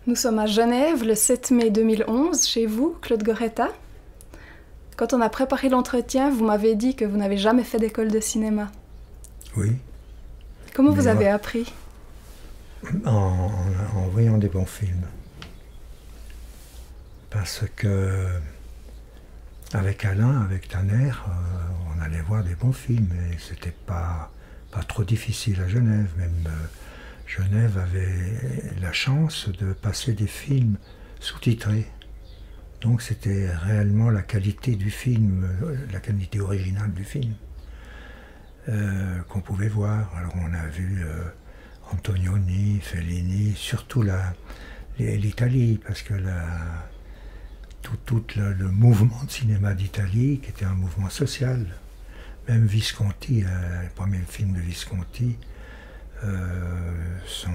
Nous sommes à Genève le 7 mai 2011, chez vous, Claude Goretta. Quand on a préparé l'entretien, vous m'avez dit que vous n'avez jamais fait d'école de cinéma. Oui. Comment vous avez appris? En voyant des bons films. Parce que avec Alain, avec Tanner, on allait voir des bons films et c'était pas trop difficile à Genève. Même Genève avait la chance de passer des films sous-titrés. Donc c'était réellement la qualité du film, la qualité originale du film qu'on pouvait voir. Alors on a vu Antonioni, Fellini, surtout l'Italie, parce que tout le mouvement de cinéma d'Italie, qui était un mouvement social, même Visconti, les premiers films de Visconti, sont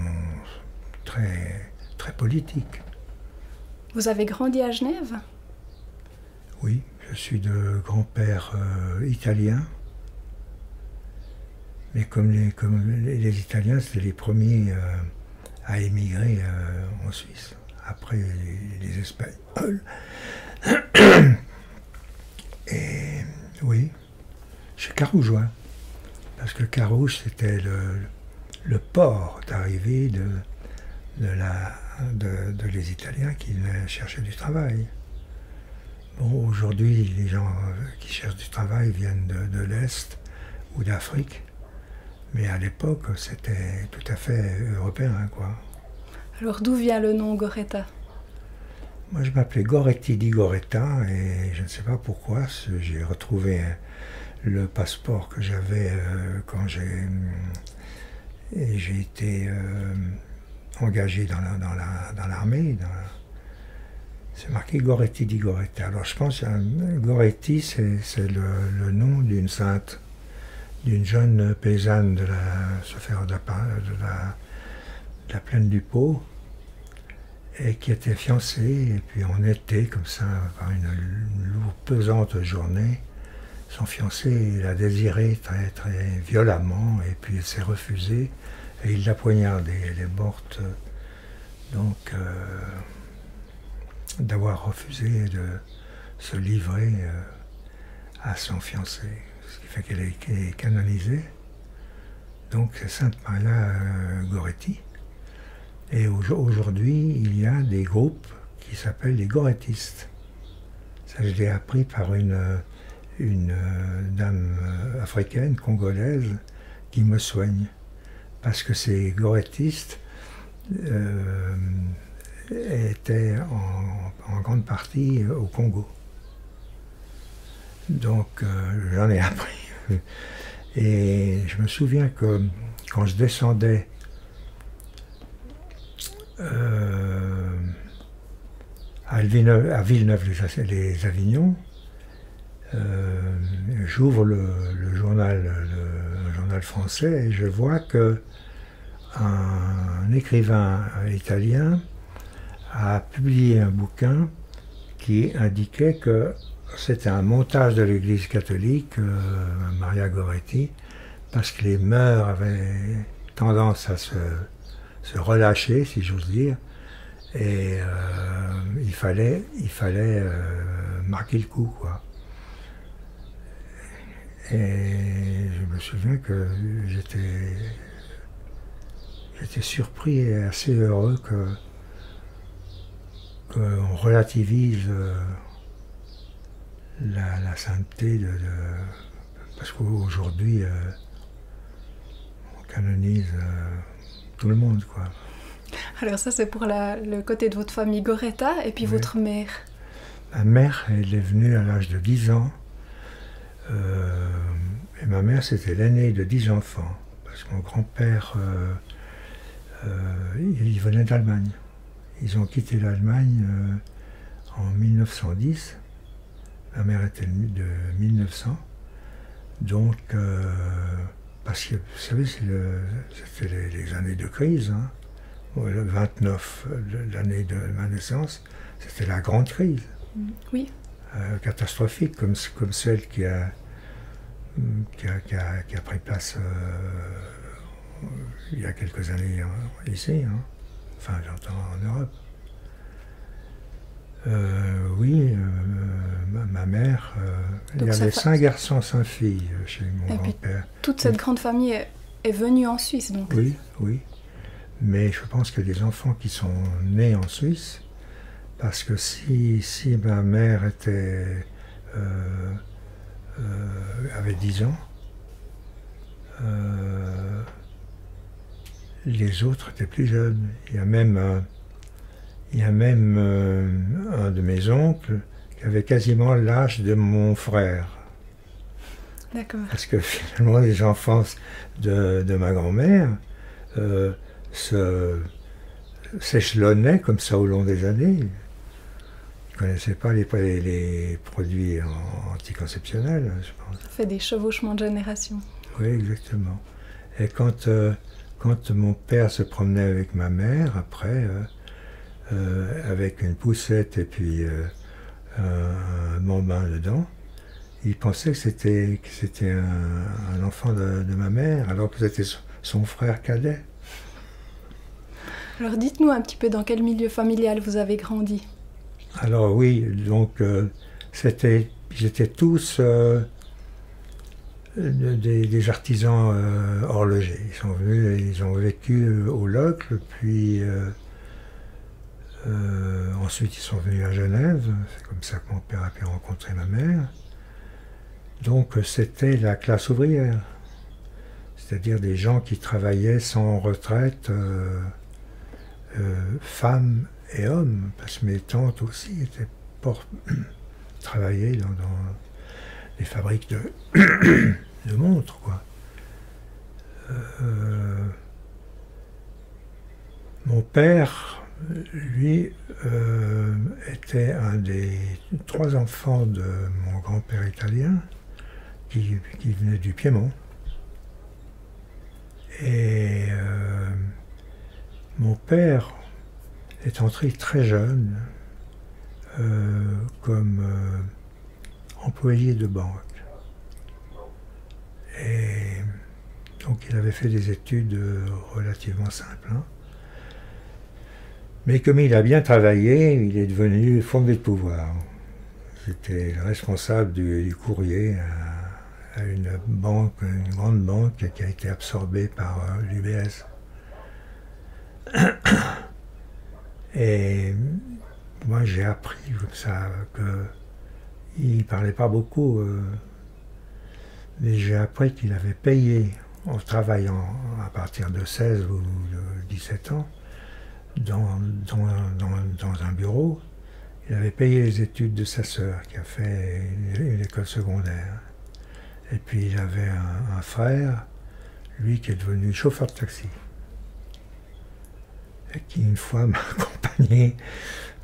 très, très politiques. Vous avez grandi à Genève? Oui, je suis de grand-père italien. Mais comme les Italiens, c'était les premiers à émigrer en Suisse, après les Espagnols. Et oui, chez Carougeois, parce que Carouge, c'était le port d'arrivée de les Italiens qui venaient chercher du travail. Bon, aujourd'hui, les gens qui cherchent du travail viennent de l'Est ou d'Afrique. Mais à l'époque, c'était tout à fait européen, quoi. Alors d'où vient le nom Goretta? Moi, je m'appelais Goretti di Goretta et je ne sais pas pourquoi, j'ai retrouvé le passeport que j'avais quand j'ai été engagé dans l'armée. C'est marqué Goretti di Goretta. Alors je pense que Goretti, c'est le nom d'une sainte, d'une jeune paysanne de la plaine du Pô, et qui était fiancée, et puis en été, comme ça, par une lourde, pesante journée, son fiancé l'a désirée très, très violemment, et puis elle s'est refusée, et il l'a poignardée. Elle est morte, donc, d'avoir refusé de se livrer à son fiancé. Ce qui fait qu'elle est canonisée. Donc c'est Sainte Maria Goretti. Et aujourd'hui, il y a des groupes qui s'appellent les gorettistes. Ça, je l'ai appris par une dame africaine, congolaise, qui me soigne. Parce que ces gorettistes étaient en grande partie au Congo. Donc j'en ai appris. Et je me souviens que quand je descendais à Villeneuve-les-Avignon, j'ouvre le journal français et je vois que un écrivain italien a publié un bouquin qui indiquait que c'était un montage de l'Église catholique, Maria Goretti, parce que les mœurs avaient tendance à se relâcher, si j'ose dire, et il fallait marquer le coup, quoi. Et je me souviens que j'étais surpris et assez heureux qu'on relativise la sainteté parce qu'aujourd'hui on canonise tout le monde, quoi. Alors ça c'est pour le côté de votre famille Goretta, et puis oui. Votre mère? Ma mère, elle est venue à l'âge de 10 ans, et ma mère c'était l'aînée de 10 enfants, parce que mon grand-père, il venait d'Allemagne. Ils ont quitté l'Allemagne en 1910. Ma mère était de 1900, donc parce que vous savez, c'était les années de crise, hein. Le 29, l'année de ma naissance, c'était la grande crise. Oui. Catastrophique, comme celle qui a pris place il y a quelques années ici, hein. Enfin j'entends en Europe. Oui, ma mère, il y avait 5 garçons, 5 filles chez mon grand-père. Toute cette grande famille est venue en Suisse, donc? Oui, oui. Mais je pense que des enfants qui sont nés en Suisse, parce que si ma mère avait 10 ans, les autres étaient plus jeunes. Il y a même un de mes oncles qui avait quasiment l'âge de mon frère. D'accord. Parce que finalement, les enfants de ma grand-mère s'échelonnaient comme ça au long des années. Ils ne connaissaient pas les produits anticonceptionnels, je pense. Ça fait des chevauchements de génération. Oui, exactement. Et quand mon père se promenait avec ma mère, après, avec une poussette et puis un bambin dedans, il pensait que c'était un enfant de ma mère, alors que c'était son frère cadet. Alors dites-nous un petit peu dans quel milieu familial vous avez grandi. Alors oui, donc ils étaient tous des artisans horlogers. Ils ont vécu au Locle, puis ensuite ils sont venus à Genève. C'est comme ça que mon père a pu rencontrer ma mère. Donc c'était la classe ouvrière, c'est-à-dire des gens qui travaillaient sans retraite, femmes et hommes, parce que mes tantes aussi travaillaient dans les fabriques de montres, quoi. Mon père, lui, était un des 3 enfants de mon grand-père italien, qui venait du Piémont. Et mon père est entré très jeune comme employé de banque. Et donc il avait fait des études relativement simples. Hein. Mais comme il a bien travaillé, il est devenu fondé de pouvoir. J'étais le responsable du courrier à une grande banque qui a été absorbée par l'UBS. Et moi j'ai appris comme ça qu'il ne parlait pas beaucoup, mais j'ai appris qu'il avait payé en travaillant à partir de 16 ou de 17 ans dans un bureau. Il avait payé les études de sa sœur qui a fait une école secondaire. Et puis il avait un frère, lui qui est devenu chauffeur de taxi. Et qui une fois m'a accompagné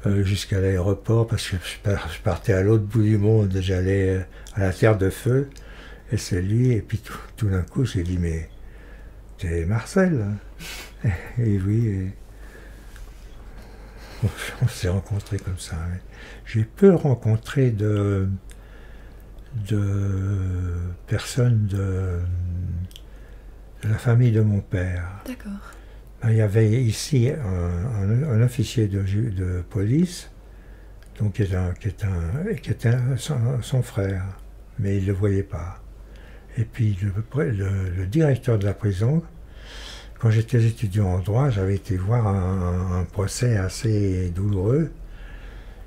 jusqu'à l'aéroport parce que je partais à l'autre bout du monde, j'allais à la Terre de Feu. Et c'est lui, et puis tout d'un coup j'ai dit mais t'es Marcel hein? Et oui, et on s'est rencontrés comme ça. J'ai peu rencontré de personnes de la famille de mon père. D'accord. Il y avait ici un officier de police, donc qui était son frère, mais il ne le voyait pas. Et puis le directeur de la prison, quand j'étais étudiant en droit, j'avais été voir un procès assez douloureux,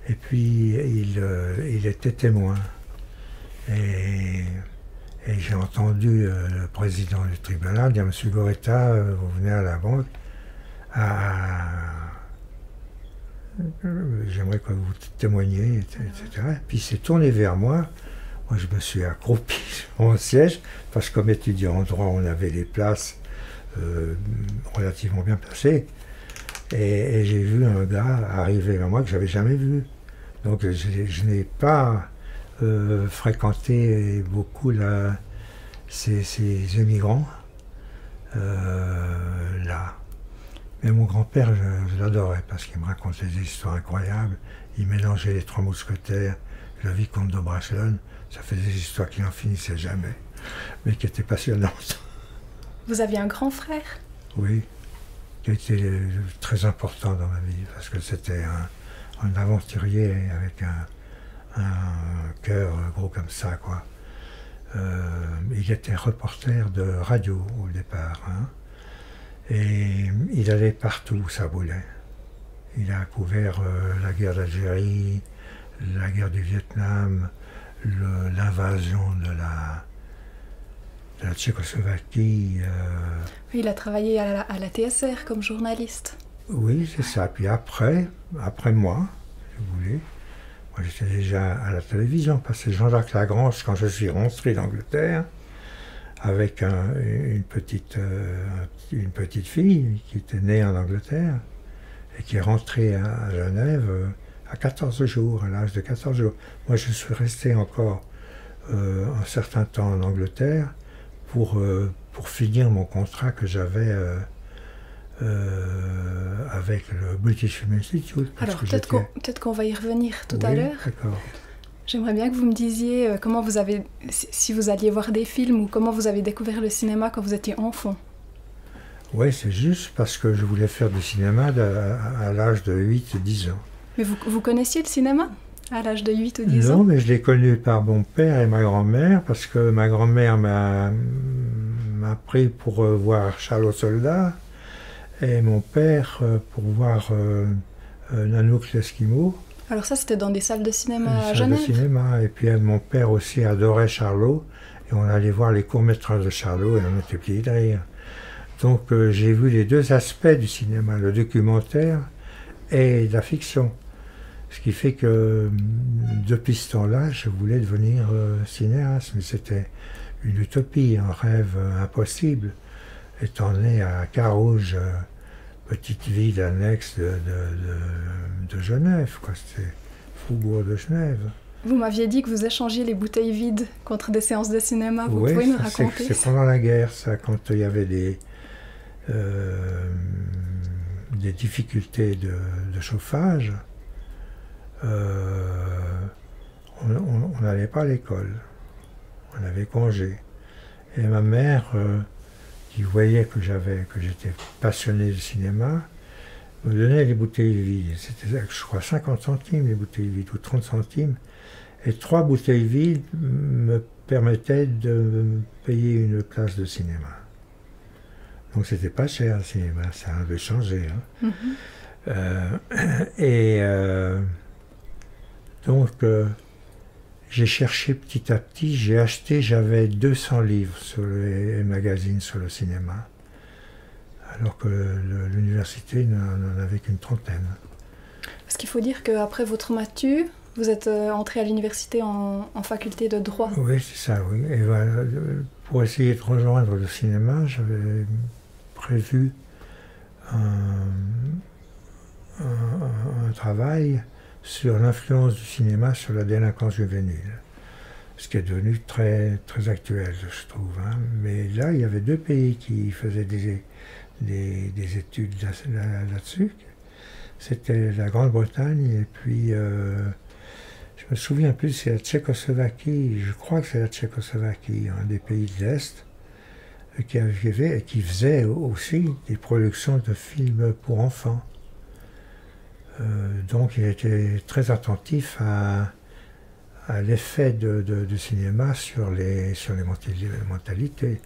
et puis il était témoin. Et j'ai entendu le président du tribunal dire « Monsieur Goretta, vous venez à la banque, j'aimerais que vous témoigniez, etc. » Puis il s'est tourné vers moi. Moi, je me suis accroupi sur mon siège, parce que comme étudiant en droit, on avait les places relativement bien placées. Et j'ai vu un gars arriver vers moi que je n'avais jamais vu. Donc je n'ai pas fréquenté beaucoup ces émigrants là. Mais mon grand-père, je l'adorais parce qu'il me racontait des histoires incroyables. Il mélangeait les 3 mousquetaires, le vicomte de Bracelonne. Ça fait des histoires qui n'en finissaient jamais, mais qui étaient passionnantes. Vous aviez un grand frère? Oui, qui a été très important dans ma vie, parce que c'était un aventurier avec un cœur gros comme ça, quoi. Il était reporter de radio au départ, hein, et il allait partout où ça voulait. Il a couvert la guerre d'Algérie, la guerre du Vietnam, l'invasion de la Tchécoslovaquie. Il a travaillé à la TSR comme journaliste. Oui, c'est ça. Puis après moi, si vous voulez, moi j'étais déjà à la télévision, parce que Jean-Jacques Lagrange, quand je suis rentré d'Angleterre, avec une petite fille qui était née en Angleterre, et qui est rentrée à Genève à 14 jours, à l'âge de 14 jours. Moi je suis resté encore un certain temps en Angleterre pour finir mon contrat que j'avais avec le British Film Institute. Alors peut-être qu'on va y revenir tout à l'heure. D'accord. J'aimerais bien que vous me disiez comment vous avez, si vous alliez voir des films ou comment vous avez découvert le cinéma quand vous étiez enfant. Oui, c'est juste parce que je voulais faire du cinéma à l'âge de 8-10 ans. Mais vous connaissiez le cinéma à l'âge de 8 ou 10 ans? Non, mais je l'ai connu par mon père et ma grand-mère, parce que ma grand-mère m'a pris pour voir Charlot Soldat, et mon père pour voir Nanook l'Esquimau. Alors ça, c'était dans des salles de cinéma à Genève? Salles de cinéma, et puis mon père aussi adorait Charlot, et on allait voir les courts-métrages de Charlot, et on était pliés de rire. Donc j'ai vu les deux aspects du cinéma, le documentaire et la fiction. Ce qui fait que depuis ce temps-là, je voulais devenir cinéaste, mais c'était une utopie, un rêve impossible, étant né à Carouge, petite ville annexe de Genève, quoi. C'était Faubourg de Genève. Vous m'aviez dit que vous échangiez les bouteilles vides contre des séances de cinéma. Vous pouvez nous raconter? C'est pendant la guerre, ça, quand il y avait des difficultés de chauffage. On n'allait pas à l'école. On avait congé. Et ma mère, qui voyait que j'étais passionné de cinéma, me donnait les bouteilles vides. C'était, je crois, 50 centimes les bouteilles vides, ou 30 centimes. Et 3 bouteilles vides me permettaient de me payer une place de cinéma. Donc c'était pas cher le cinéma, ça avait changé. Hein. Mm-hmm. Donc j'ai cherché petit à petit, j'avais 200 livres sur les magazines sur le cinéma, alors que l'université n'en avait qu'une trentaine. Parce qu'il faut dire qu'après votre matu, vous êtes entré à l'université en faculté de droit. Oui, c'est ça, oui. Et voilà, pour essayer de rejoindre le cinéma, j'avais prévu un travail sur l'influence du cinéma sur la délinquance juvénile, ce qui est devenu très, très actuel, je trouve. Hein. Mais là, il y avait 2 pays qui faisaient des études là-dessus. C'était la Grande-Bretagne et puis, je me souviens plus, c'est la Tchécoslovaquie, je crois que c'est la Tchécoslovaquie, un des pays de l'Est, qui arrivait et qui faisait aussi des productions de films pour enfants. Donc il était très attentif à l'effet du cinéma sur les mentalités.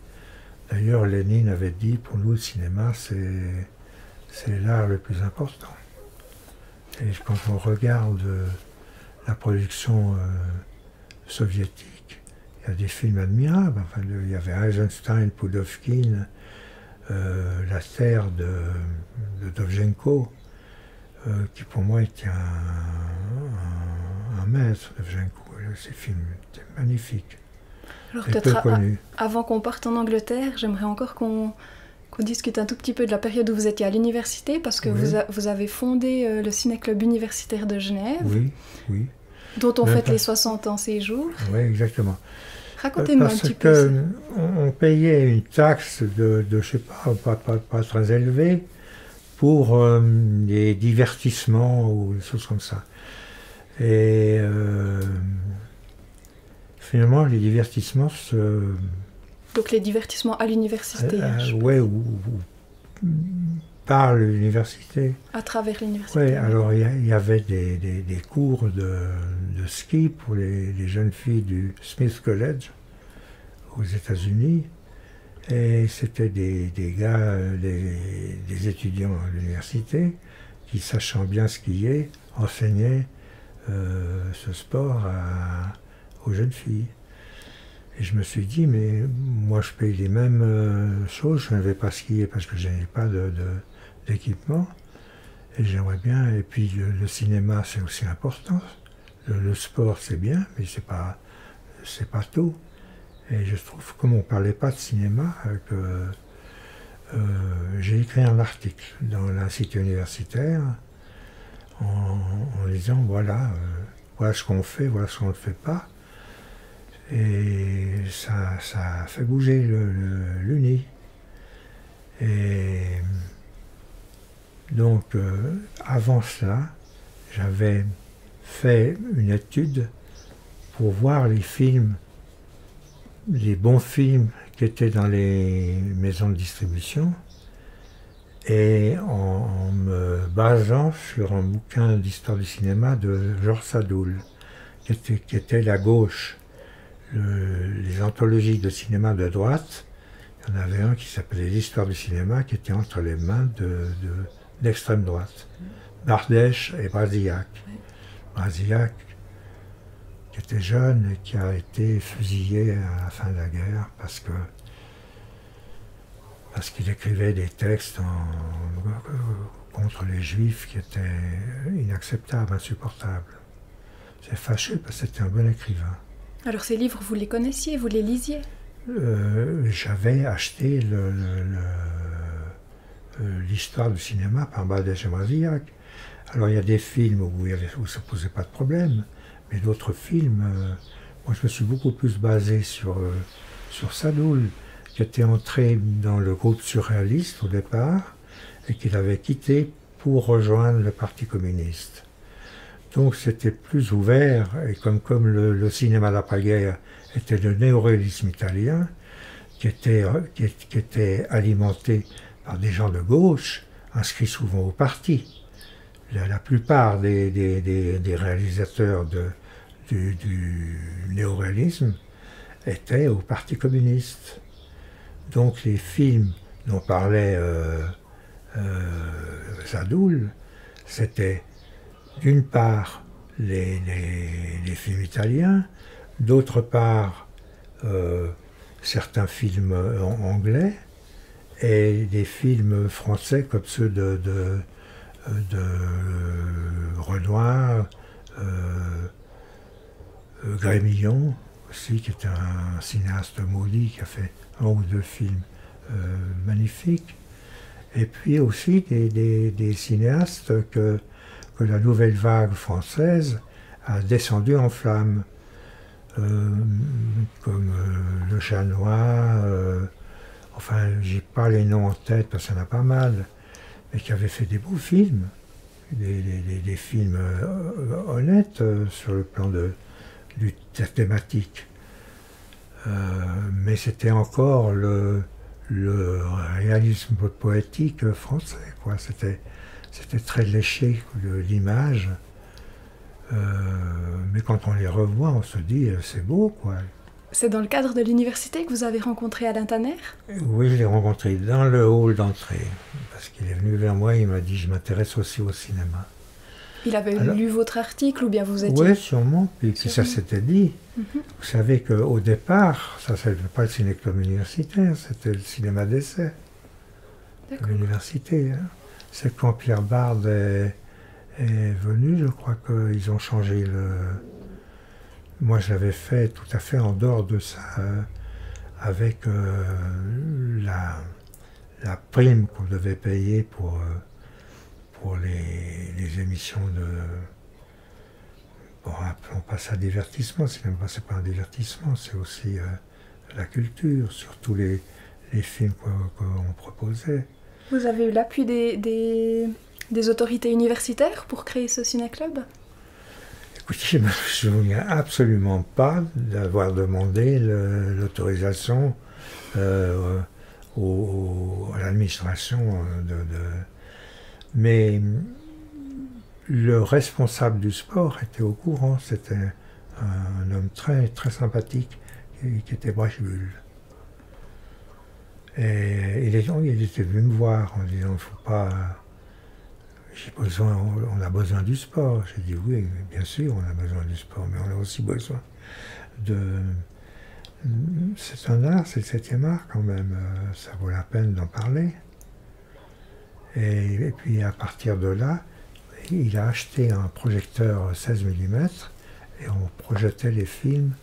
D'ailleurs, Lénine avait dit, pour nous, le cinéma, c'est l'art le plus important. Et quand on regarde la production soviétique, il y a des films admirables. Enfin, il y avait Eisenstein, Pudovkin, La Terre de Dovzhenko, qui pour moi était un maître, Dovzhenko. Ces films étaient magnifiques. Alors peut-être avant qu'on parte en Angleterre, j'aimerais encore qu'on discute un tout petit peu de la période où vous étiez à l'université, parce que oui. vous avez fondé le Ciné-Club universitaire de Genève, oui, oui. dont on fête les 60 ans ces jours. Oui, exactement. Racontez-moi un petit peu. Parce qu'on payait une taxe de je sais pas très élevée pour les divertissements ou des choses comme ça. Et finalement, les divertissements Donc les divertissements à l'université. Ouais, par l'université. À travers l'université. Oui, alors il y avait des cours de ski pour les jeunes filles du Smith College aux États-Unis. Et c'était des gars, des étudiants à l'université qui, sachant bien skier, enseignaient ce sport aux jeunes filles. Et je me suis dit, mais moi je paye les mêmes choses, je ne vais pas skier parce que je n'ai pas d'équipement. Et j'aimerais bien, et puis le cinéma c'est aussi important. Le sport c'est bien, mais c'est pas tout. Et je trouve, comme on ne parlait pas de cinéma, que j'ai écrit un article dans la cité universitaire en disant voilà ce qu'on fait, voilà ce qu'on ne fait pas. Et ça a fait bouger l'UNI. Et donc, avant cela, j'avais fait une étude pour voir les films, les bons films qui étaient dans les maisons de distribution, et en me basant sur un bouquin d'histoire du cinéma de Georges Sadoul, qui était la gauche. Les anthologies de cinéma de droite, il y en avait un qui s'appelait l'histoire du cinéma, qui était entre les mains d'extrême droite. Bardèche et Brasillac. Brasillac, qui était jeune et qui a été fusillé à la fin de la guerre parce qu'il écrivait des textes contre les Juifs qui étaient inacceptables, insupportables. C'est fâcheux parce que c'était un bon écrivain. Alors ces livres, vous les connaissiez, vous les lisiez? J'avais acheté l'histoire du cinéma par Bardèche et Brasillac. Alors il y a des films où ça ne posait pas de problème, mais d'autres films, moi je me suis beaucoup plus basé sur Sadoul, qui était entré dans le groupe surréaliste au départ, et qu'il avait quitté pour rejoindre le Parti communiste. Donc c'était plus ouvert, et comme le cinéma d'après-guerre était le néoréalisme italien, qui était alimenté par des gens de gauche, inscrits souvent au parti. La plupart des réalisateurs du néoréalisme étaient au Parti communiste. Donc les films dont parlait Sadoul, c'était d'une part les films italiens, d'autre part certains films anglais et des films français comme ceux de Renoir, Grémillon aussi, qui est un cinéaste maudit qui a fait un ou deux films magnifiques, et puis aussi des cinéastes que la nouvelle vague française a descendu en flammes, comme Le Chat Noir, enfin j'ai pas les noms en tête parce qu'il y en a pas mal, mais qui avait fait des beaux films, des films honnêtes sur le plan de la thématique. Mais c'était encore le réalisme poétique français, quoi. C'était très léché, l'image. Mais quand on les revoit, on se dit c'est beau, quoi. C'est dans le cadre de l'université que vous avez rencontré Alain Tanner? Oui, je l'ai rencontré dans le hall d'entrée, parce qu'il est venu vers moi et il m'a dit je m'intéresse aussi au cinéma. Il avait lu votre article ou bien vous étiez... Oui, sûrement, puis ça s'était dit. Vous savez qu'au départ, ça ne s'appelait pas le ciné-club universitaire, c'était le cinéma d'essai de l'université. Hein. C'est quand Pierre Bard est venu, je crois qu'ils ont changé le... Moi, je l'avais fait tout à fait en dehors de ça, avec la prime qu'on devait payer pour les émissions de... Bon, on passe à divertissement, c'est pas un divertissement, c'est aussi la culture, surtout les films qu'on proposait. Vous avez eu l'appui des autorités universitaires pour créer ce ciné-club? Écoutez, je ne me souviens absolument pas d'avoir demandé l'autorisation à l'administration Mais le responsable du sport était au courant, c'était un homme très, très sympathique qui était Brachbull. Et il était venu me voir en disant, faut pas, on a besoin du sport. J'ai dit oui, bien sûr, on a besoin du sport, mais on a aussi besoin de... C'est un art, c'est le 7e art quand même, ça vaut la peine d'en parler. Et puis à partir de là, il a acheté un projecteur 16 mm et on projetait les films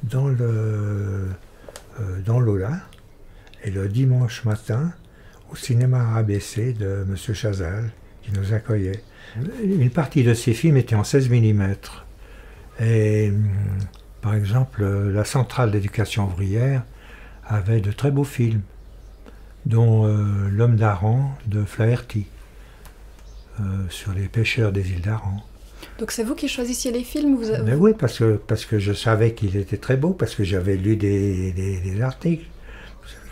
dans l'Aula. Et le dimanche matin, au cinéma ABC de M. Chazal, qui nous accueillait. Une partie de ces films était en 16 mm. Et par exemple, la centrale d'éducation ouvrière avait de très beaux films, dont L'homme d'Aran de Flaherty, sur les pêcheurs des îles d'Aran. Donc c'est vous qui choisissiez les films Mais oui, parce que je savais qu'il était très beau, parce que j'avais lu des articles.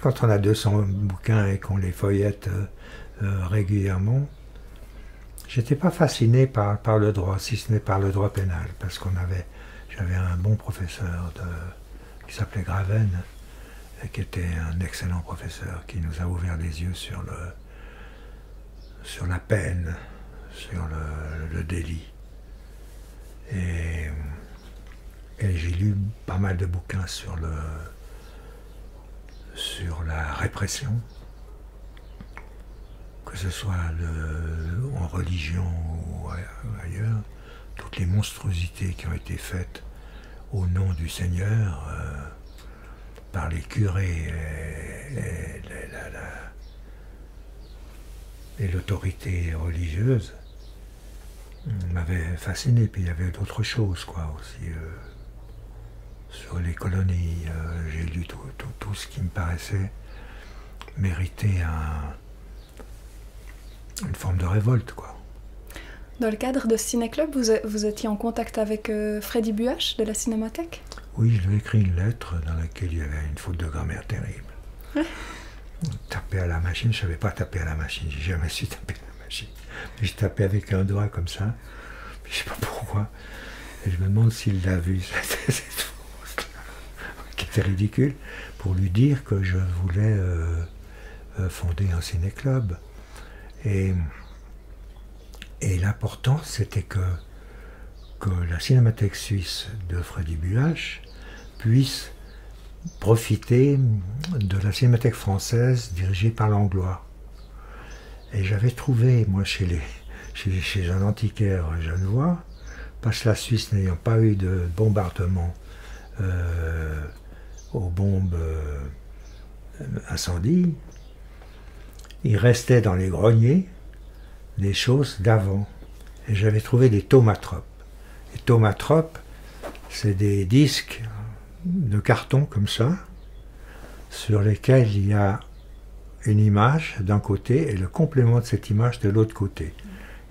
Quand on a 200 bouquins et qu'on les feuillette régulièrement, j'étais pas fasciné par le droit, si ce n'est par le droit pénal, parce j'avais un bon professeur qui s'appelait Graven, et qui était un excellent professeur, qui nous a ouvert les yeux sur la peine, sur le délit. Et j'ai lu pas mal de bouquins sur la répression, que ce soit en religion ou ailleurs, toutes les monstruosités qui ont été faites au nom du Seigneur par les curés et l'autorité religieuse m'avait fasciné. Puis il y avait d'autres choses, quoi, aussi. Sur les colonies, j'ai lu tout ce qui me paraissait mériter une forme de révolte, quoi. Dans le cadre de Ciné Club, vous étiez en contact avec Freddy Buach de la Cinémathèque? Oui, je lui ai écrit une lettre dans laquelle il y avait une faute de grammaire terrible. Taper à la machine, je ne savais pas taper à la machine, j'ai jamais su taper à la machine. Mais je tapais avec un doigt comme ça, puis je ne sais pas pourquoi. Et je me demande s'il l'a vu, cette faute qui était ridicule, pour lui dire que je voulais fonder un ciné-club. Et l'important, c'était que la Cinémathèque suisse de Freddy Buach puisse profiter de la Cinémathèque française dirigée par Langlois. Et j'avais trouvé, moi, chez un antiquaire genevois, parce que la Suisse n'ayant pas eu de bombardement aux bombes incendies, il restait dans les greniers des choses d'avant. Et j'avais trouvé des thaumatropes. Les thaumatropes, c'est des disques de carton comme ça, sur lesquels il y a une image d'un côté et le complément de cette image de l'autre côté.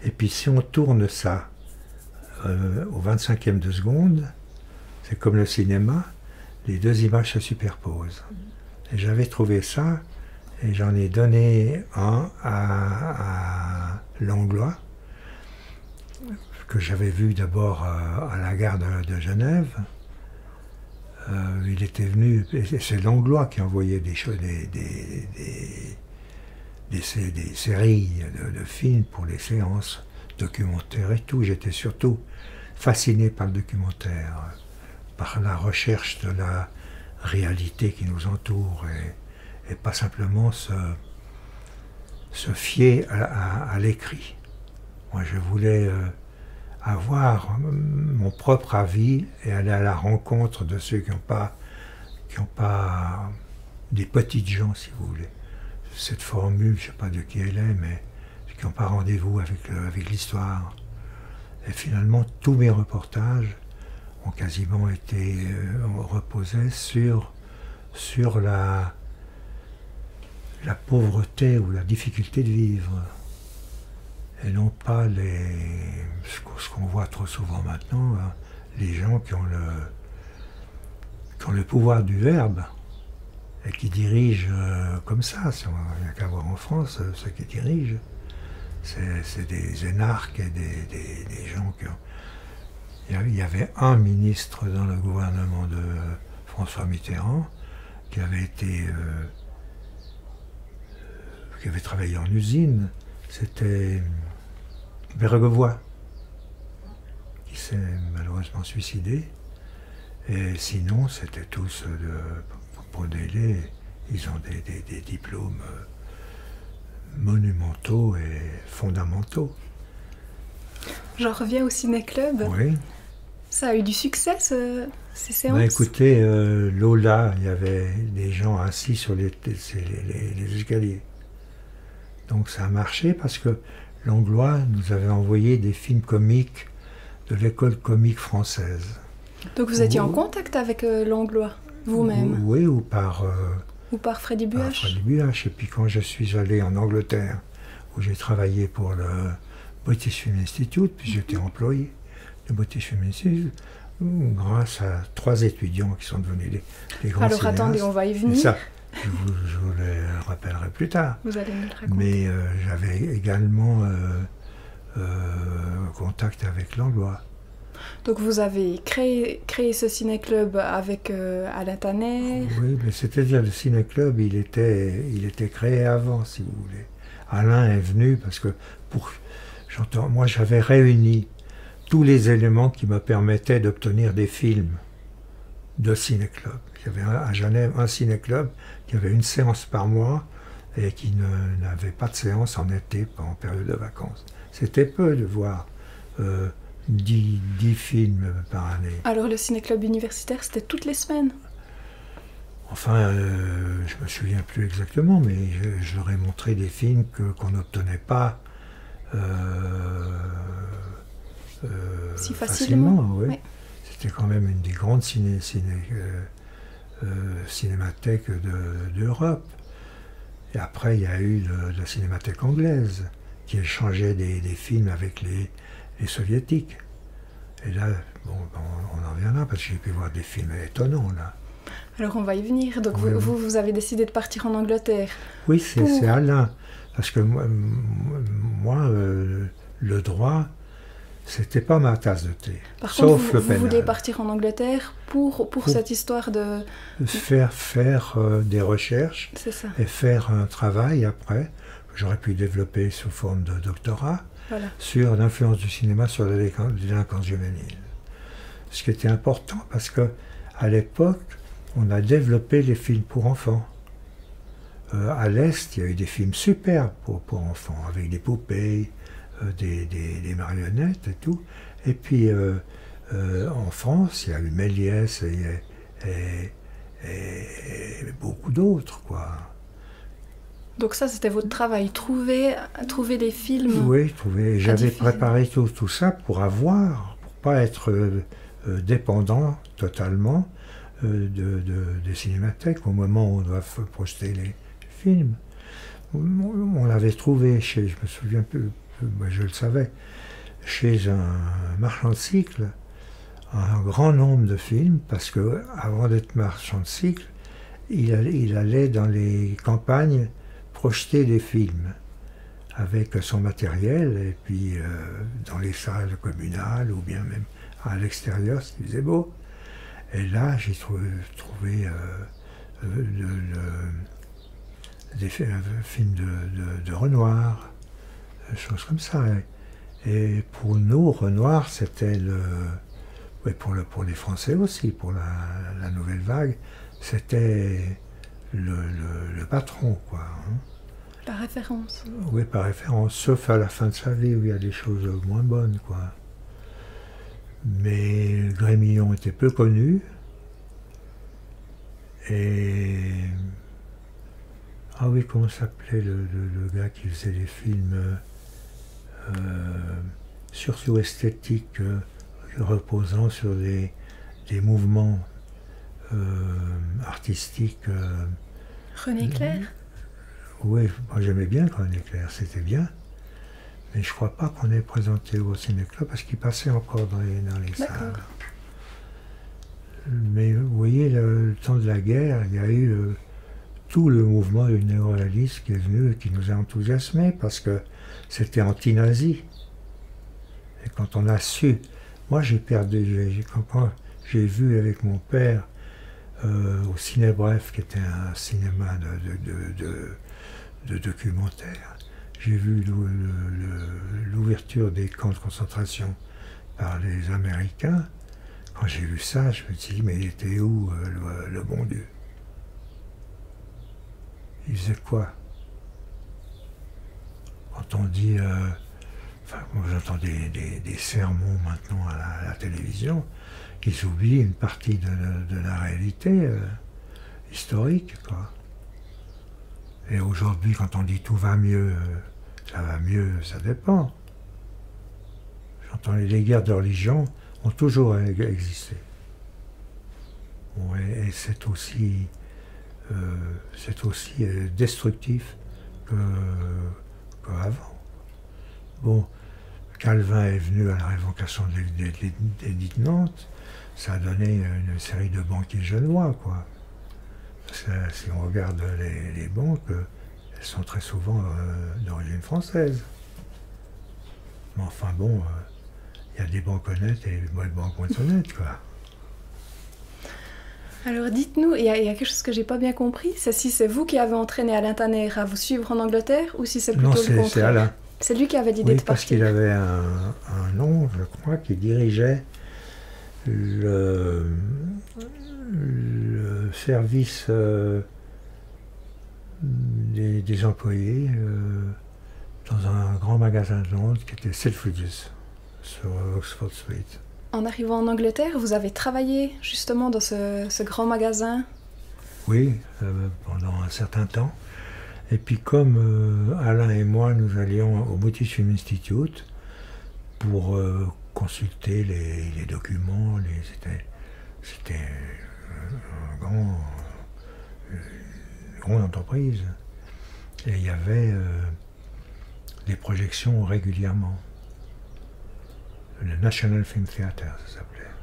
Et puis si on tourne ça au 25e de seconde, c'est comme le cinéma, les deux images se superposent. Et j'avais trouvé ça, et j'en ai donné un à Langlois, que j'avais vu d'abord à la gare de Genève. Il était venu, et c'est Langlois qui envoyait des séries de films pour les séances documentaires et tout. J'étais surtout fasciné par le documentaire, par la recherche de la réalité qui nous entoure, et pas simplement se fier à l'écrit. Moi, je voulais avoir mon propre avis et aller à la rencontre de ceux qui n'ont pas des petites gens, si vous voulez. Cette formule, je ne sais pas de qui elle est, mais qui n'ont pas rendez-vous avec l'histoire. Et finalement, tous mes reportages ont quasiment été reposés sur la pauvreté ou la difficulté de vivre. Et non pas ce qu'on voit trop souvent maintenant, hein, les gens qui ont le pouvoir du verbe et qui dirigent comme ça. Il n'y a qu'à voir en France, ceux qui dirigent, c'est des énarques et des gens qui ont... Il y avait un ministre dans le gouvernement de François Mitterrand qui avait qui avait travaillé en usine. C'était Bergevois, qui s'est malheureusement suicidé. Et sinon, c'était tous pour délai. Ils ont des diplômes monumentaux et fondamentaux. J'en reviens au ciné-club. Oui. Ça a eu du succès, ces séances? Écoutez, Lola, il y avait des gens assis sur les escaliers. Donc ça a marché parce que Langlois nous avait envoyé des films comiques de l'école comique française. Donc vous étiez en contact avec Langlois, vous-même? Oui, ou par Freddy Buach. Freddy Buach. Et puis quand je suis allé en Angleterre, où j'ai travaillé pour le British Film Institute, puis j'étais employé du British Film Institute, grâce à 3 étudiants qui sont devenus des grands cinéastes. Alors attendez, on va y venir. Ça, je vous le rappellerai plus tard. Vous allez me le raconter. Mais j'avais également contact avec Langlois. Donc vous avez créé ce ciné-club avec Alain Tanner. Oui, mais c'est-à-dire le ciné-club, il était créé avant, si vous voulez. Alain est venu parce que moi j'avais réuni tous les éléments qui me permettaient d'obtenir des films de ciné-club. Il y avait à Genève un ciné-club qui avait une séance par mois et qui n'avait pas de séance en été, en période de vacances. C'était peu de voir 10 films par année. Alors le ciné-club universitaire, c'était toutes les semaines? Enfin, je me souviens plus exactement, mais je leur ai montré des films qu'on n'obtenait pas si facilement. Oui. Ouais. C'était quand même une des grandes cinémathèques d'Europe. Et après, il y a eu la cinémathèque anglaise qui échangeait des films avec les soviétiques. Et là, on en vient là parce que j'ai pu voir des films étonnants là. Alors on va y venir. Donc oui, vous avez décidé de partir en Angleterre. Oui, c'est Alain. Parce que moi le droit, c'était pas ma tasse de thé. Par contre, vous voulez partir en Angleterre pour cette histoire de... Faire des recherches et faire un travail après, que j'aurais pu développer sous forme de doctorat, sur l'influence du cinéma sur la délinquance juvénile. Ce qui était important parce qu'à l'époque, on a développé les films pour enfants. À l'Est, il y a eu des films superbes pour enfants, avec des poupées, des marionnettes et tout. Et puis en France, il y a eu Méliès et beaucoup d'autres, quoi. Donc ça, c'était votre travail, trouver des films. Oui, j'avais préparé tout ça pour pas être dépendant totalement des cinémathèques au moment où on doit projeter les films. On l'avait trouvé je me souviens plus, je le savais, chez un marchand de cycles, un grand nombre de films, parce que avant d'être marchand de cycles, il allait dans les campagnes projeter des films avec son matériel, et puis dans les salles communales ou bien même à l'extérieur, ce qui faisait beau. Et là, j'ai trouvé des films de Renoir, choses comme ça. Et pour nous, Renoir, c'était pour les Français aussi, pour la nouvelle vague, c'était le patron, quoi. Hein. Par référence. Oui, par référence, sauf à la fin de sa vie où il y a des choses moins bonnes, quoi. Mais Grémillon était peu connu. Et... Ah oui, comment s'appelait le gars qui faisait les films surtout esthétiques, reposant sur des mouvements artistiques. René Clair. Oui, moi j'aimais bien René Clair, c'était bien. Mais je ne crois pas qu'on ait présenté au Ciné-Club parce qu'il passait encore dans les salles. Mais vous voyez, le temps de la guerre, il y a eu tout le mouvement du néo-réalisme qui est venu, qui nous a enthousiasmés, parce que c'était anti-nazi. Et quand on a su... Moi, j'ai vu avec mon père au Ciné-Bref, qui était un cinéma de documentaire, j'ai vu l'ouverture des camps de concentration par les Américains. Quand j'ai vu ça, je me suis dit, mais il était où le bon Dieu? Il faisait quoi? Quand on dit... moi j'entends des sermons maintenant à la télévision, ils oublient une partie de la réalité historique, quoi. Et aujourd'hui, quand on dit tout va mieux, ça dépend. J'entends les guerres de religion ont toujours existé. Bon, et c'est aussi destructif qu'avant. Bon, Calvin est venu à la révocation de l'édit de Nantes, ça a donné une série de banquiers genevois, quoi. Si on regarde les banques, elles sont très souvent d'origine française. Mais enfin bon, il y a des banques honnêtes et des banques moins honnêtes, quoi. Alors dites-nous, il y a quelque chose que j'ai pas bien compris, c'est si c'est vous qui avez entraîné Alain Tanner à vous suivre en Angleterre ou si c'est plutôt le contraire? Non, c'est Alain. C'est lui qui avait l'idée de partir. Parce qu'il avait un nom, je crois, qui dirigeait le service des employés dans un grand magasin de Londres qui était Selfridges, sur Oxford Street. En arrivant en Angleterre, vous avez travaillé justement dans ce grand magasin? Oui, pendant un certain temps. Et puis comme Alain et moi, nous allions au British Film Institute pour consulter les documents, c'était une grande entreprise. Et il y avait des projections régulièrement. Le National Film Theatre, ça s'appelait.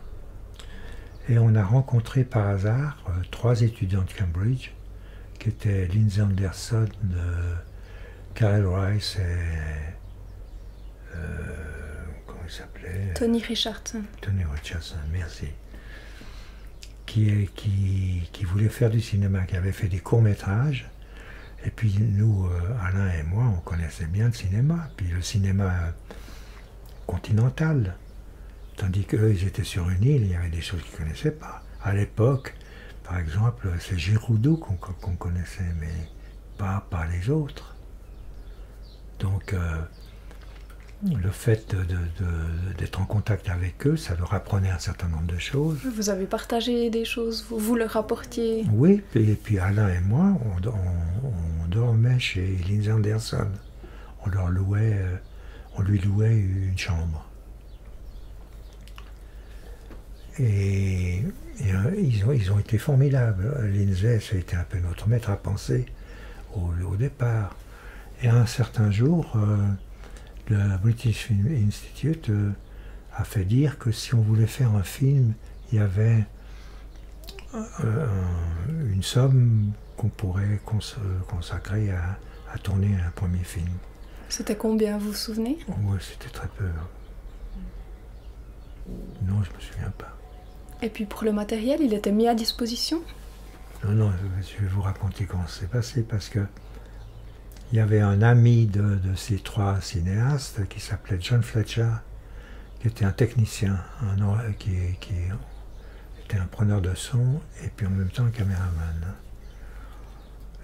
Et on a rencontré par hasard 3 étudiants de Cambridge, qui étaient Lindsay Anderson, Karel Rice et... comment il s'appelait? Tony Richardson. Tony Richardson, merci. Qui voulait faire du cinéma, qui avait fait des courts-métrages. Et puis nous, Alain et moi, on connaissait bien le cinéma. Puis le cinéma continental. Tandis qu'eux, ils étaient sur une île, il y avait des choses qu'ils ne connaissaient pas. À l'époque, par exemple, c'est Giroudot qu'on connaissait, mais pas les autres. Donc, le fait d'être en contact avec eux, ça leur apprenait un certain nombre de choses. Vous avez partagé des choses, vous leur apportiez... Oui, et puis Alain et moi, on dormait chez Lindsay Anderson. On lui louait une chambre. Et ils ont été formidables. Lindsay, ça a été un peu notre maître à penser au départ. Et un certain jour, le British Film Institute a fait dire que si on voulait faire un film, il y avait une somme qu'on pourrait consacrer à tourner un premier film. C'était combien, vous vous souvenez? Oui, c'était très peu. Non, je ne me souviens pas. Et puis pour le matériel, il était mis à disposition? Non, je vais vous raconter comment ça s'est passé, parce que il y avait un ami de ces 3 cinéastes qui s'appelait John Fletcher, qui était un technicien, qui était un preneur de son et puis en même temps un caméraman.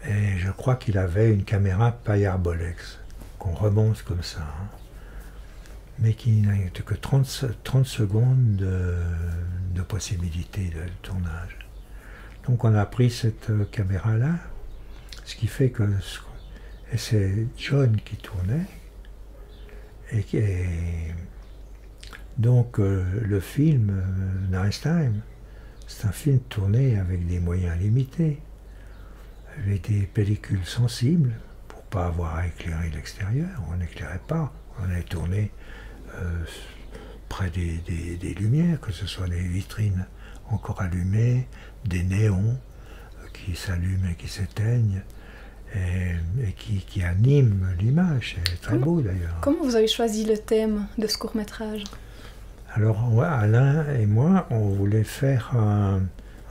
Et je crois qu'il avait une caméra Payard Bolex, qu'on remonte comme ça, mais qui n'a que 30 secondes de possibilité de tournage. Donc on a pris cette caméra-là, ce qui fait que c'est John qui tournait, et donc le film Nice Time, c'est un film tourné avec des moyens limités, avec des pellicules sensibles, pour pas avoir à éclairer l'extérieur. On n'éclairait pas, on avait tourné près des lumières, que ce soit des vitrines encore allumées, des néons qui s'allument et qui s'éteignent, et qui animent l'image. C'est très beau d'ailleurs. Comment vous avez choisi le thème de ce court-métrage? Alors Alain et moi, on voulait faire un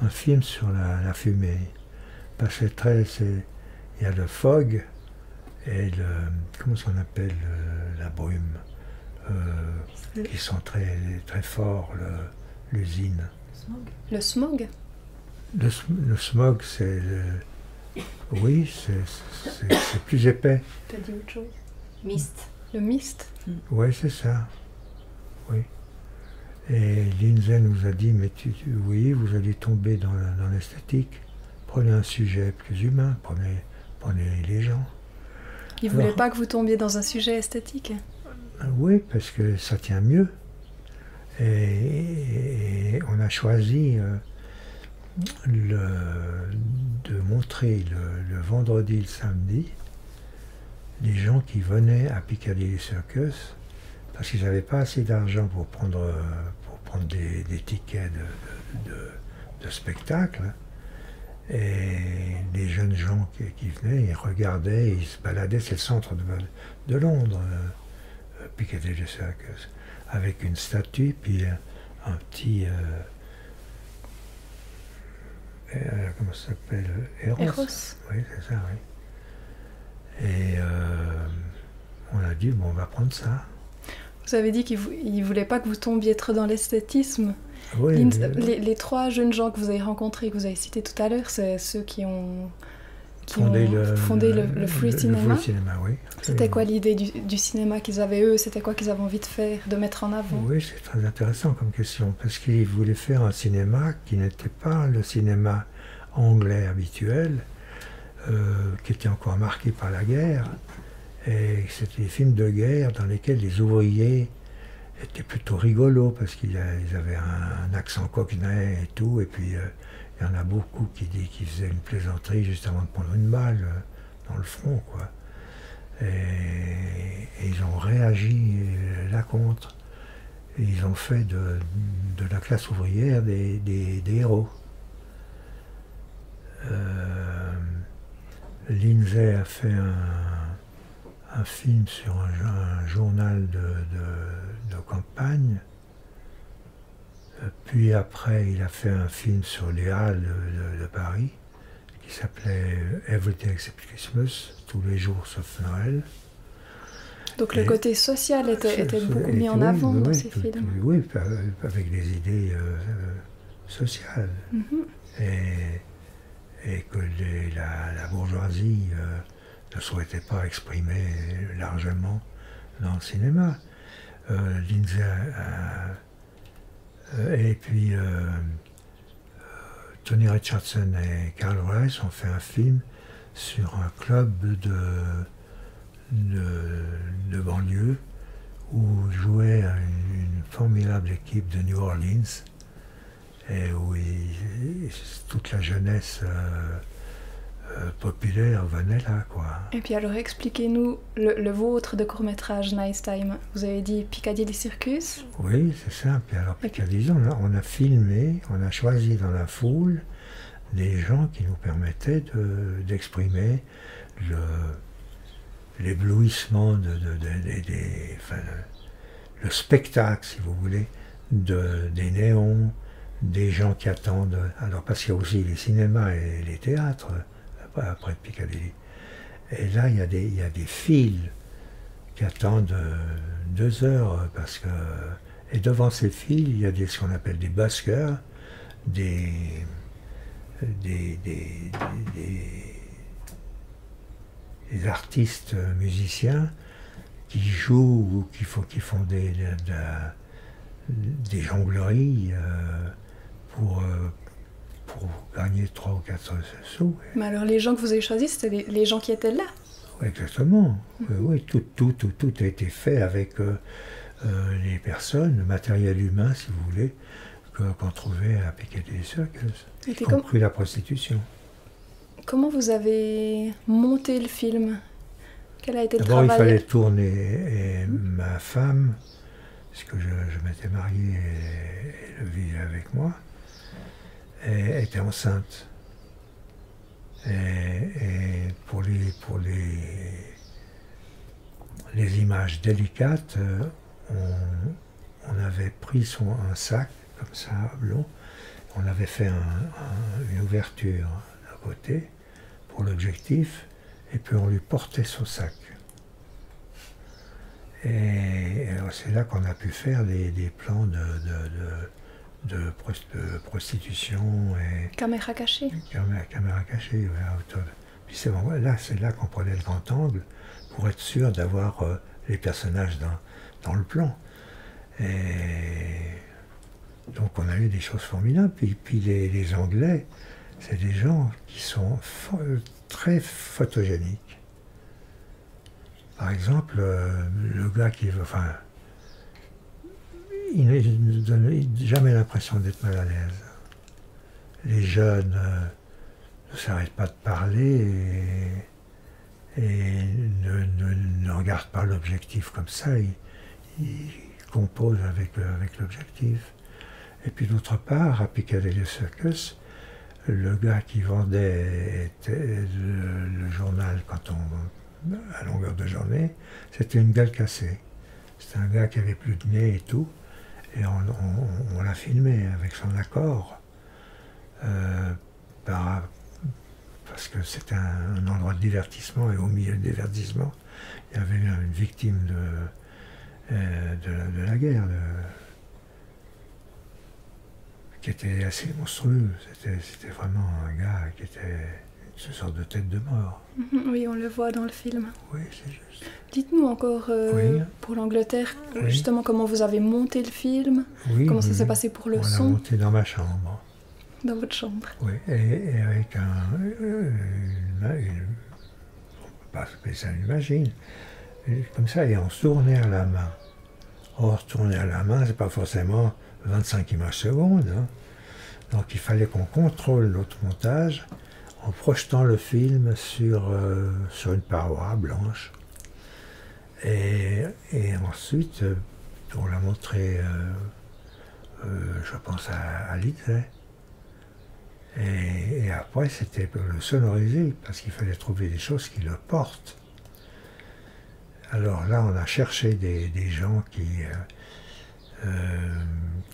film sur la fumée. Parce que il y a le fog et comment est-ce qu'on appelle la brume, qui sont très, très forts, l'usine. Le smog? Le smog, c'est... Oui, c'est plus épais. Tu as dit autre chose? Mist. Le mist? Oui, c'est ça. Oui. Et Lindsay nous a dit, mais oui, vous allez tomber dans l'esthétique. Prenez un sujet plus humain, prenez les gens. Il ne voulait pas que vous tombiez dans un sujet esthétique? Oui, parce que ça tient mieux. Et on a choisi de montrer le vendredi et le samedi les gens qui venaient à Piccadilly Circus parce qu'ils n'avaient pas assez d'argent pour prendre des tickets de spectacle. Et les jeunes gens qui venaient, ils regardaient, ils se baladaient, c'est le centre de Londres, Piccadilly Circus, avec une statue, puis un petit... comment ça s'appelle? Eros. Oui, c'est ça, oui. Et on a dit, bon, on va prendre ça. Vous avez dit qu'il ne voulait pas que vous tombiez trop dans l'esthétisme. Oui, les trois jeunes gens que vous avez rencontrés, que vous avez cités tout à l'heure, c'est ceux qui ont fondé le Free Cinema. Le Free Cinema, oui. C'était quoi l'idée du cinéma qu'ils avaient eux? C'était quoi qu'ils avaient envie de faire, de mettre en avant? Oui, c'est très intéressant comme question, parce qu'ils voulaient faire un cinéma qui n'était pas le cinéma anglais habituel, qui était encore marqué par la guerre, et c'était des films de guerre dans lesquels les ouvriers étaient plutôt rigolos, parce qu'ils avaient un accent cockney et tout, et puis il y en a beaucoup qui faisaient une plaisanterie juste avant de prendre une balle dans le front, quoi. Et ils ont réagi là contre. Et ils ont fait de la classe ouvrière des héros. Lindsay a fait un film sur un journal de campagne. Puis après, il a fait un film sur les halles de Paris qui s'appelait Everyday Except Christmas, tous les jours sauf Noël. Donc le côté social était beaucoup mis en avant dans ces films. Oui, avec des idées sociales. Et que la bourgeoisie ne souhaitait pas exprimer largement dans le cinéma. Lindsay et puis Tony Richardson et Carl Rice ont fait un film sur un club de banlieue où jouait une formidable équipe de New Orleans et où toute la jeunesse populaire venait là, quoi. Et puis alors expliquez-nous le vôtre de court-métrage Nice Time. Vous avez dit Piccadilly Circus? Oui, c'est ça. Puis alors Piccadilly, on a filmé, on a choisi dans la foule des gens qui nous permettaient d'exprimer l'éblouissement, le spectacle, si vous voulez, des néons, des gens qui attendent. Alors parce qu'il y a aussi les cinémas et les théâtres après Piccadilly. Et là, il y a des files qui attendent 2 heures parce que... Et devant ces files, il y a ce qu'on appelle des buskers, des artistes musiciens qui jouent ou qui font des jongleries pour gagner 3 ou 4 sous. Mais alors les gens que vous avez choisis, c'était les gens qui étaient là? Oui, exactement. Oui, tout a été fait avec les personnes, le matériel humain, si vous voulez, qu'on trouvait à Piccadilly Circus, y compris la prostitution. Comment vous avez monté le film? Quel a été le travail? D'abord, il fallait tourner, et ma femme, puisque je m'étais marié et elle vivait avec moi, était enceinte. Et pour les images délicates, on avait pris un sac comme ça, long, on avait fait une ouverture d'un côté pour l'objectif, et puis on lui portait son sac. Et c'est là qu'on a pu faire des plans de prostitution et... Caméra cachée. Caméra cachée, ouais. Puis c'est là qu'on prenait le grand angle pour être sûr d'avoir les personnages dans le plan. Et donc on a eu des choses formidables. Puis les Anglais, c'est des gens qui sont très photogéniques. Par exemple, le gars qui veut... Enfin, il ne donne jamais l'impression d'être mal à l'aise. Les jeunes ne s'arrêtent pas de parler et ne regardent pas l'objectif comme ça. Ils composent avec l'objectif. Et puis d'autre part, à Piccadilly Circus, le gars qui vendait le journal à longueur de journée, c'était une gueule cassée. C'était un gars qui avait plus de nez et tout. Et on l'a filmé avec son accord, parce que c'était un endroit de divertissement, et au milieu de divertissement, il y avait une victime de la guerre, qui était assez monstrueux. C'était vraiment un gars qui était une sorte de tête de mort. Oui, on le voit dans le film. Oui, c'est juste. Dites-nous encore, oui. Pour l'Angleterre, oui. Justement, comment vous avez monté le film, oui, comment ça s'est passé pour le son. On l'a monté dans ma chambre. Dans votre chambre. Oui, et avec on ne peut pas appeler ça une machine, comme ça, et on se tournait à la main. Or, tourner à la main, c'est pas forcément 25 images secondes. Hein. Donc il fallait qu'on contrôle notre montage en projetant le film sur une paroi blanche. Et ensuite, on l'a montré, je pense, à Leeds. Et après, c'était pour le sonoriser, parce qu'il fallait trouver des choses qui le portent. Alors là, on a cherché des gens qui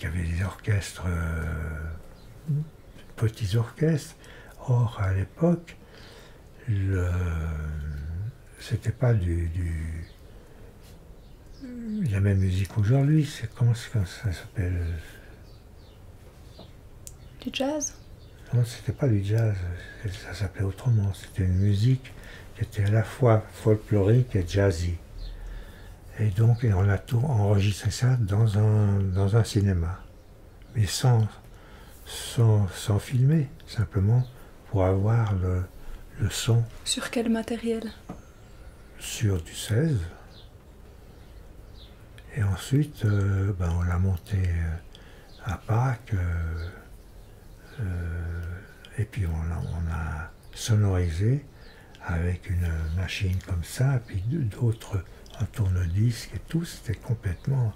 avaient des orchestres, petits orchestres. Or, à l'époque, c'était pas la même musique aujourd'hui. Comment ça s'appelle? Du jazz? Non, c'était pas du jazz, ça s'appelait autrement. C'était une musique qui était à la fois folklorique et jazzy. Et donc, on a tout enregistré ça dans un cinéma, mais sans filmer, simplement pour avoir le son. Sur quel matériel? Sur du 16. Et ensuite, on l'a monté à Pâques. Et puis on a sonorisé avec une machine comme ça, puis d'autres, un tourne-disque et tout, c'était complètement...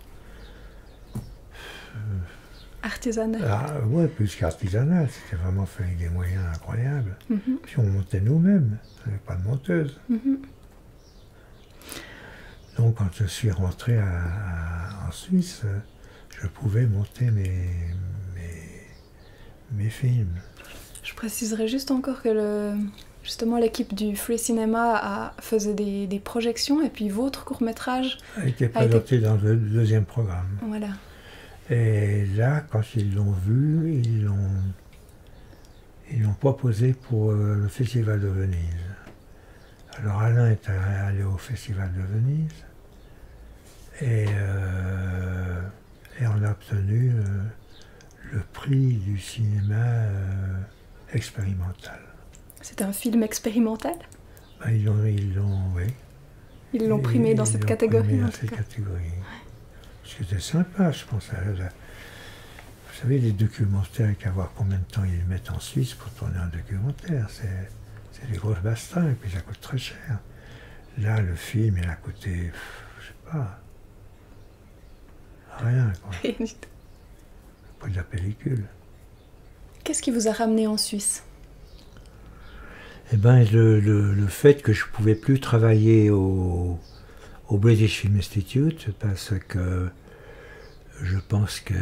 artisanal. Ah, ouais, plus qu'artisanal, c'était vraiment fait avec des moyens incroyables. Puis on montait nous-mêmes, on n'avait pas de monteuse. Donc quand je suis rentré en Suisse, je pouvais monter mes films. Je préciserai juste encore que justement l'équipe du Free Cinema faisait des projections, et puis votre court-métrage a été présenté dans le deuxième programme. Voilà. Et là, quand ils l'ont vu, ils l'ont proposé pour le Festival de Venise. Alors Alain est allé au Festival de Venise, et on a obtenu le prix du cinéma expérimental. C'est un film expérimental? Ils l'ont, oui. Ils l'ont primé dans cette catégorie, en tout cas. C'était sympa, je pense. Vous savez, les documentaires, qu'à voir combien de temps ils mettent en Suisse pour tourner un documentaire, c'est des grosses bastrins, et puis ça coûte très cher. Là, le film, il a coûté, je sais pas, rien, quoi. Rien du tout. Le prix de la pellicule. Qu'est-ce qui vous a ramené en Suisse? Eh ben, le fait que je ne pouvais plus travailler au British Film Institute, parce que je pense qu'ils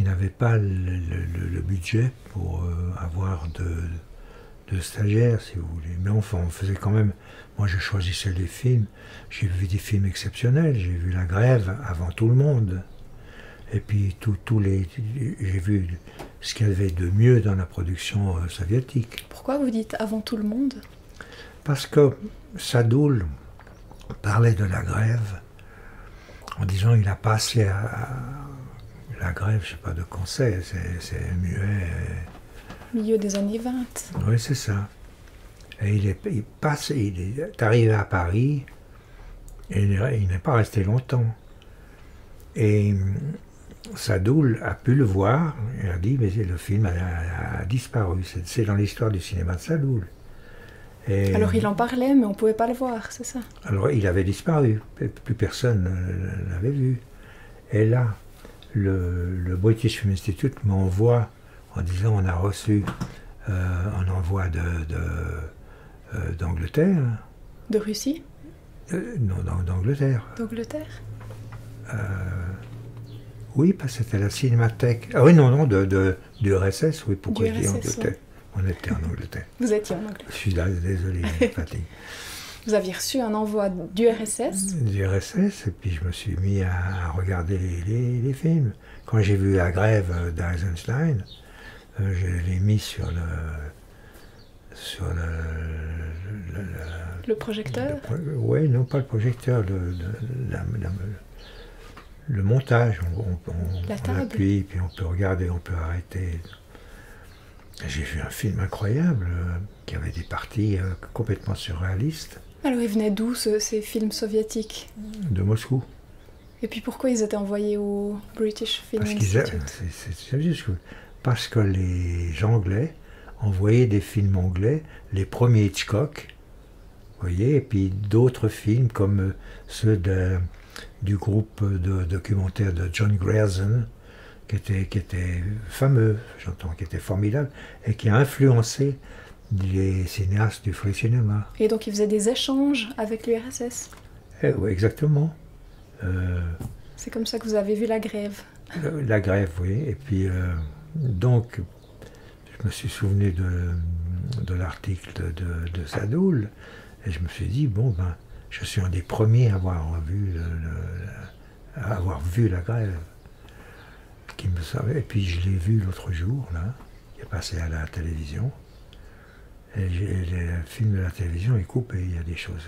n'avaient pas le budget pour avoir de stagiaires, si vous voulez. Mais enfin, on faisait quand même... Moi, je choisissais les films. J'ai vu des films exceptionnels. J'ai vu La Grève avant tout le monde. Et puis, j'ai vu ce qu'il y avait de mieux dans la production soviétique. Pourquoi vous dites avant tout le monde? Parce que Sadoul parlait de la grève en disant il a passé à la grève, je ne sais pas de quand c'est muet. Milieu des années 20. Oui, c'est ça. Et il est arrivé à Paris et il n'est pas resté longtemps. Et Sadoul a pu le voir et a dit mais le film a disparu. C'est dans l'histoire du cinéma de Sadoul. Et alors il en parlait, mais on ne pouvait pas le voir, c'est ça? Alors il avait disparu, plus personne ne l'avait vu. Et là, le British Film Institute m'envoie en disant on a reçu un envoi d'Angleterre. De Russie? Non, d'Angleterre. D'Angleterre? Oui, parce que c'était la Cinémathèque. Ah oui, non, du RSS, oui, pourquoi je dis Angleterre? Ouais. On était en Angleterre. Vous étiez en Angleterre. Je suis là, désolé, fatigue. Vous aviez reçu un envoi du RSS? Du RSS, et puis je me suis mis à regarder les films. Quand j'ai vu La Grève d'Eisenstein, je l'ai mis sur le projecteur? Oui, non, pas le projecteur, le montage. On appuie, puis on peut regarder, on peut arrêter. J'ai vu un film incroyable qui avait des parties complètement surréalistes. Alors ils venaient d'où ces films soviétiques? De Moscou. Et puis pourquoi ils étaient envoyés au British Film Institute? Parce que les Anglais envoyaient des films anglais, les premiers Hitchcock, vous voyez, et puis d'autres films comme ceux du groupe de documentaire de John Grierson, qui était fameux, j'entends, qui était formidable, et qui a influencé les cinéastes du free cinéma. Et donc ils faisaient des échanges avec l'URSS? Oui, exactement. C'est comme ça que vous avez vu La Grève? La Grève, oui. Et puis, donc, je me suis souvenu de l'article de Sadoul, et je me suis dit, bon, ben, je suis un des premiers à avoir vu La Grève. Et puis je l'ai vu l'autre jour, là, il est passé à la télévision. Et le film de la télévision est coupé, il y a des choses...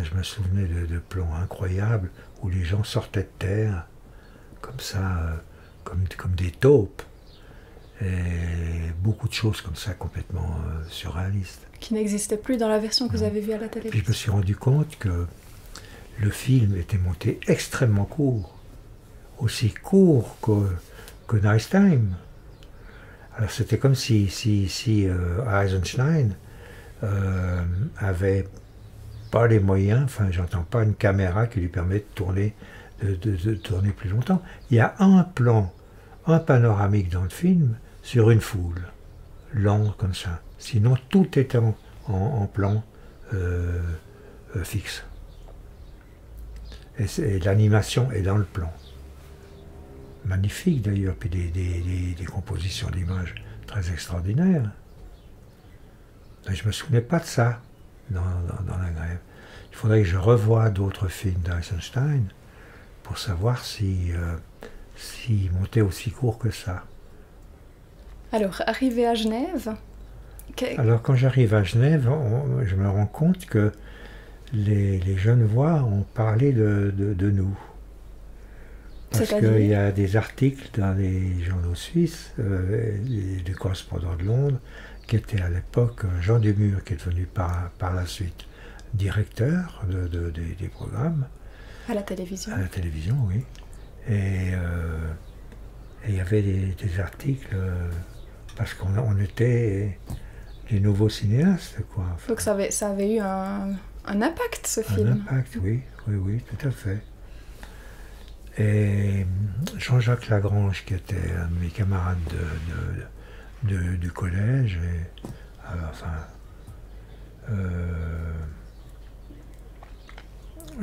je me souvenais de plans incroyables où les gens sortaient de terre, comme ça, comme des taupes. Et beaucoup de choses comme ça, complètement surréalistes. Qui n'existaient plus dans la version que vous avez vue à la télévision. Puis je me suis rendu compte que le film était monté extrêmement court. Aussi court que Nice Time. Alors c'était comme si Eisenstein avait pas les moyens, enfin j'entends pas une caméra qui lui permet de tourner plus longtemps. Il y a un plan, un panoramique dans le film sur une foule, lent comme ça. Sinon tout est en plan fixe. Et l'animation est dans le plan. Magnifique d'ailleurs, puis des compositions d'images très extraordinaires. Mais je ne me souvenais pas de ça dans La Grève. Il faudrait que je revoie d'autres films d'Eisenstein pour savoir s'il montait aussi court que ça. Alors, arrivé à Genève... Alors quand j'arrive à Genève, je me rends compte que les Genevois ont parlé de nous. Parce qu'il y a des articles dans les journaux suisses, du correspondant de Londres, qui était à l'époque Jean Demure, qui est devenu par la suite directeur des programmes. À la télévision. À la télévision, oui. Et il y avait des articles, parce qu'on était les nouveaux cinéastes, quoi. Enfin, donc ça avait eu un impact, ce film. Un impact, oui, tout à fait. Et Jean-Jacques Lagrange, qui était un de mes camarades du collège. Et,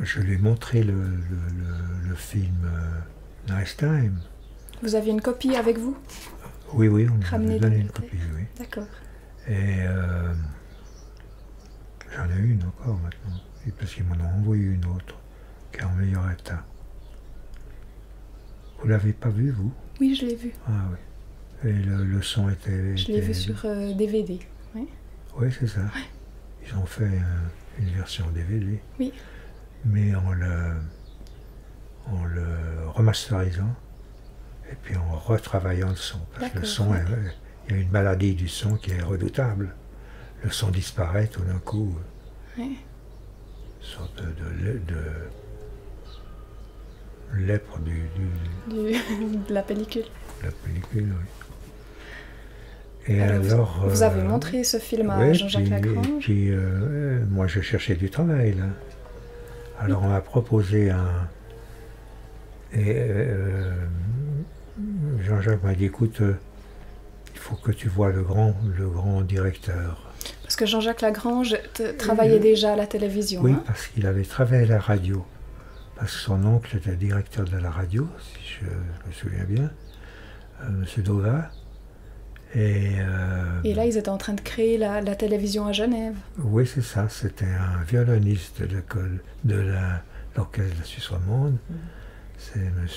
je lui ai montré le film Nice Time. Vous aviez une copie avec vous? Oui, on m'a donné une copie, oui. D'accord. Et j'en ai une encore maintenant, et parce qu'ils m'en ont envoyé une autre, qui est en meilleur état. Vous l'avez pas vu, vous? Oui, je l'ai vu. Ah oui. Et le son était... Je l'ai vu sur DVD, oui. Oui, c'est ça. Ouais. Ils ont fait une version DVD. Oui. Mais en le remasterisant, et puis en retravaillant le son. Parce que le son, il y a une maladie du son qui est redoutable. Le son disparaît tout d'un coup. Oui. Une sorte de lèpre de la pellicule. La pellicule, oui. Et alors vous avez montré ce film à Jean-Jacques Lagrange. Et puis moi je cherchais du travail là. Alors on m'a proposé Jean-Jacques m'a dit écoute, il faut que tu vois le grand directeur. Parce que Jean-Jacques Lagrange travaillait déjà à la télévision. Oui, parce qu'il avait travaillé à la radio. Parce que son oncle était directeur de la radio, si je me souviens bien, M. Dova. Et là, ils étaient en train de créer la télévision à Genève. Oui, c'est ça. C'était un violoniste de l'école de l'orchestre de la Suisse romande. C'est M.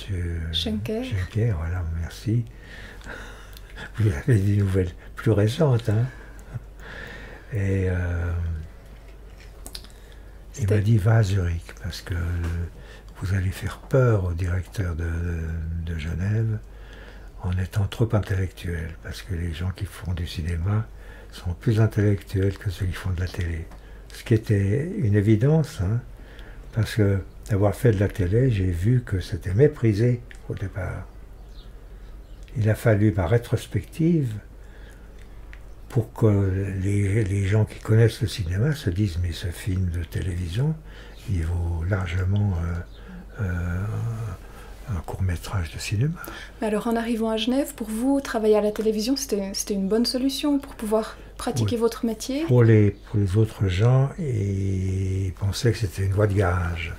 Schenker. Schenker, voilà, merci. Vous avez des nouvelles plus récentes, hein. Et il m'a dit, va à Zurich, parce que vous allez faire peur au directeur de Genève en étant trop intellectuel, parce que les gens qui font du cinéma sont plus intellectuels que ceux qui font de la télé. Ce qui était une évidence, hein, parce que d'avoir fait de la télé, j'ai vu que c'était méprisé au départ. Il a fallu, par rétrospective, pour que les gens qui connaissent le cinéma se disent « mais ce film de télévision, il vaut largement un court-métrage de cinéma ». Alors en arrivant à Genève, pour vous, travailler à la télévision, c'était une bonne solution pour pouvoir pratiquer votre métier? Pour les autres gens, ils pensaient que c'était une voie de garage.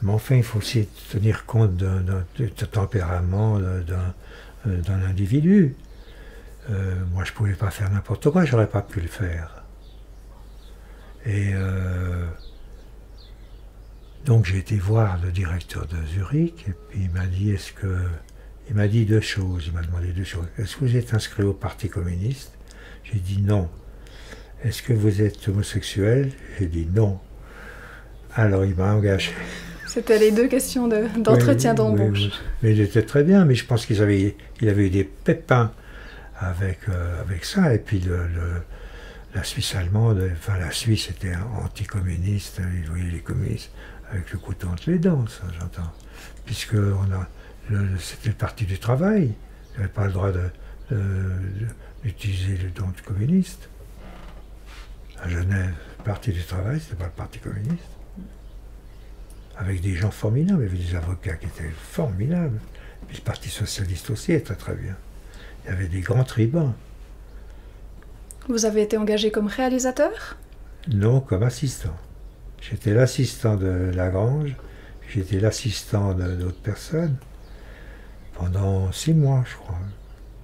Mais enfin, il faut aussi tenir compte du tempérament d'un individu. Moi, je ne pouvais pas faire n'importe quoi, je n'aurais pas pu le faire. Et donc j'ai été voir le directeur de Zurich, et puis il m'a dit deux choses, il m'a demandé deux choses. Est-ce que vous êtes inscrit au Parti communiste? J'ai dit non. Est-ce que vous êtes homosexuel? J'ai dit non. Alors il m'a engagé. C'était les deux questions d'entretien d'embauche. Oui. Mais il était très bien, mais je pense qu'il avait eu des pépins avec ça, et puis la Suisse allemande, enfin la Suisse était anticommuniste, ils voyaient les communistes avec le couteau entre les dents, ça j'entends, puisque c'était le parti du travail, il n'avait pas le droit d'utiliser le nom de communiste. À Genève, le parti du travail, c'était pas le parti communiste. Avec des gens formidables, il y avait des avocats qui étaient formidables, puis le parti socialiste aussi était très bien. Il y avait des grands tribuns. Vous avez été engagé comme réalisateur? Non, comme assistant. J'étais l'assistant de Lagrange, j'étais l'assistant d'autres personnes pendant 6 mois, je crois.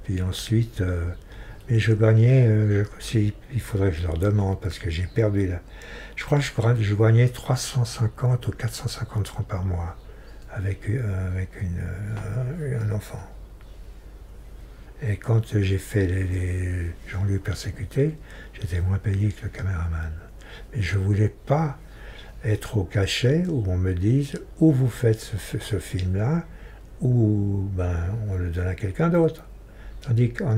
Puis ensuite, mais je gagnais, il faudrait que je leur demande, parce que j'ai perdu là. Je crois que je gagnais 350 ou 450 francs par mois avec un enfant. Et quand j'ai fait les Jean-Louis Persécuté, j'étais moins payé que le caméraman. Mais je ne voulais pas être au cachet où on me dise où vous faites ce film-là, ou on le donne à quelqu'un d'autre. Tandis qu'en en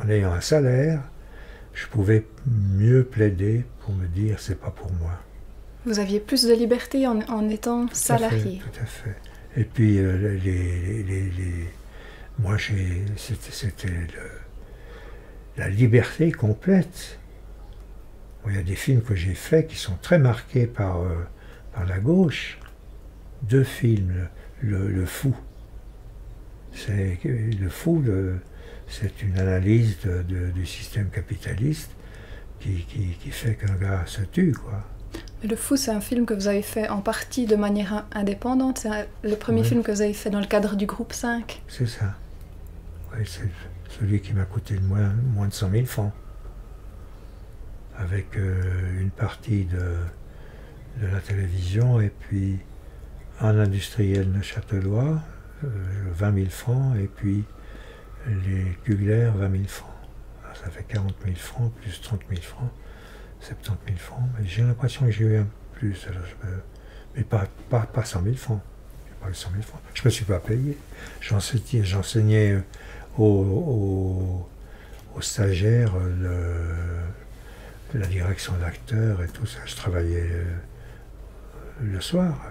ayant un salaire, je pouvais mieux plaider pour me dire c'est pas pour moi. Vous aviez plus de liberté en étant salarié. Tout à fait. Et puis, moi, c'était la liberté complète. Bon, il y a des films que j'ai faits qui sont très marqués par la gauche. 2 films, le Fou. C'est Le Fou, c'est une analyse du système capitaliste qui fait qu'un gars se tue, quoi. Le Fou, c'est un film que vous avez fait en partie de manière indépendante. C'est le premier film que vous avez fait dans le cadre du groupe 5. C'est ça. Oui, c'est celui qui m'a coûté moins de 100 000 francs. Avec une partie de la télévision et puis un industriel neuchâtelois, 20 000 francs, et puis les Kugler, 20 000 francs. Alors, ça fait 40 000 francs, plus 30 000 francs, 70 000 francs. Mais j'ai l'impression que j'ai eu un plus, mais pas 100 000 francs. Pas 100 000 francs. Je ne me suis pas payé. J'enseignais aux stagiaires la direction d'acteurs et tout ça. Je travaillais le soir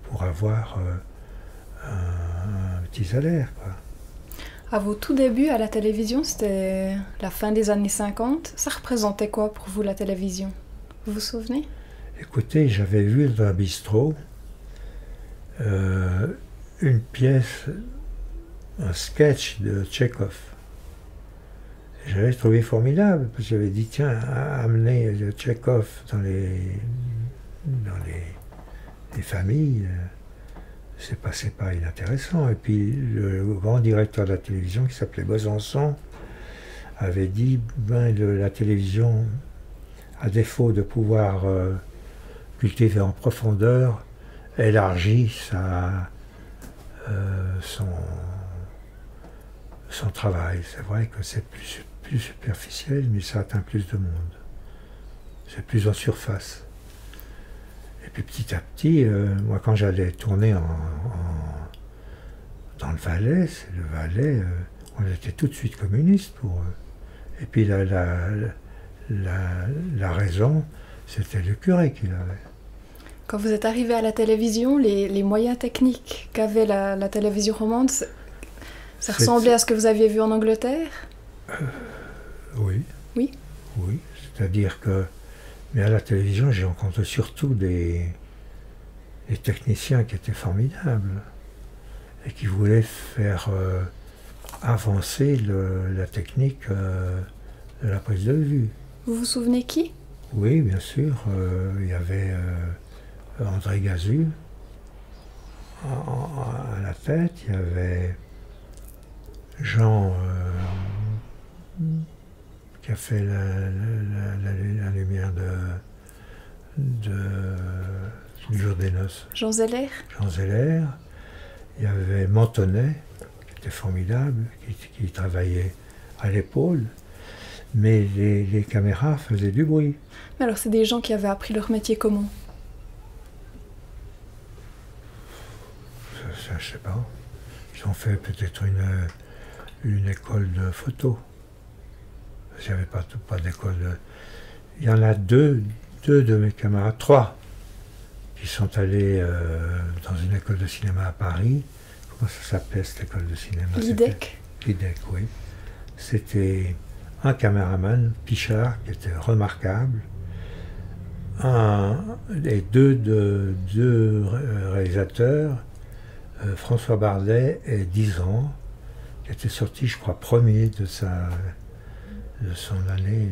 pour avoir un petit salaire, quoi. À vos tout débuts à la télévision, c'était la fin des années 50. Ça représentait quoi pour vous, la télévision? Vous vous souvenez? Écoutez, j'avais vu dans un bistrot une pièce, un sketch de Tchekhov. J'avais trouvé formidable, parce que j'avais dit, tiens, amener Tchekhov dans les familles, c'est pas inintéressant. Et puis le grand directeur de la télévision, qui s'appelait Besançon, avait dit, la télévision, à défaut de pouvoir cultiver en profondeur, élargit son travail. C'est vrai que c'est plus superficiel, mais ça atteint plus de monde. C'est plus en surface. Et puis petit à petit, moi quand j'allais tourner dans le Valais, on était tout de suite communistes pour eux. Et puis la raison, c'était le curé qui l'avait. Quand vous êtes arrivé à la télévision, les moyens techniques qu'avait la télévision romande, ça ressemblait à ce que vous aviez vu en Angleterre? Oui. Oui? Oui, c'est-à-dire que... Mais à la télévision, j'ai rencontré surtout des techniciens qui étaient formidables et qui voulaient faire avancer la technique de la prise de vue. Vous vous souvenez qui? Oui, bien sûr. Il y avait André Gazue à la tête. Il y avait Jean qui a fait la lumière du jour des noces. Jean Zeller. Jean Zeller. Il y avait Montonnet, qui était formidable, qui travaillait à l'épaule. Mais les caméras faisaient du bruit. Mais alors, c'est des gens qui avaient appris leur métier comment? Ça, je sais pas. Ils ont fait peut-être une école de photo. Il n'y avait pas d'école de... Il y en a deux de mes camarades, 3, qui sont allés dans une école de cinéma à Paris. Comment ça s'appelait cette école de cinéma? L'IDEC. L'IDEC, oui. C'était un caméraman, Pichard, qui était remarquable, et deux réalisateurs, François Bardet et 10 ans, qui était sorti, je crois, premier de son année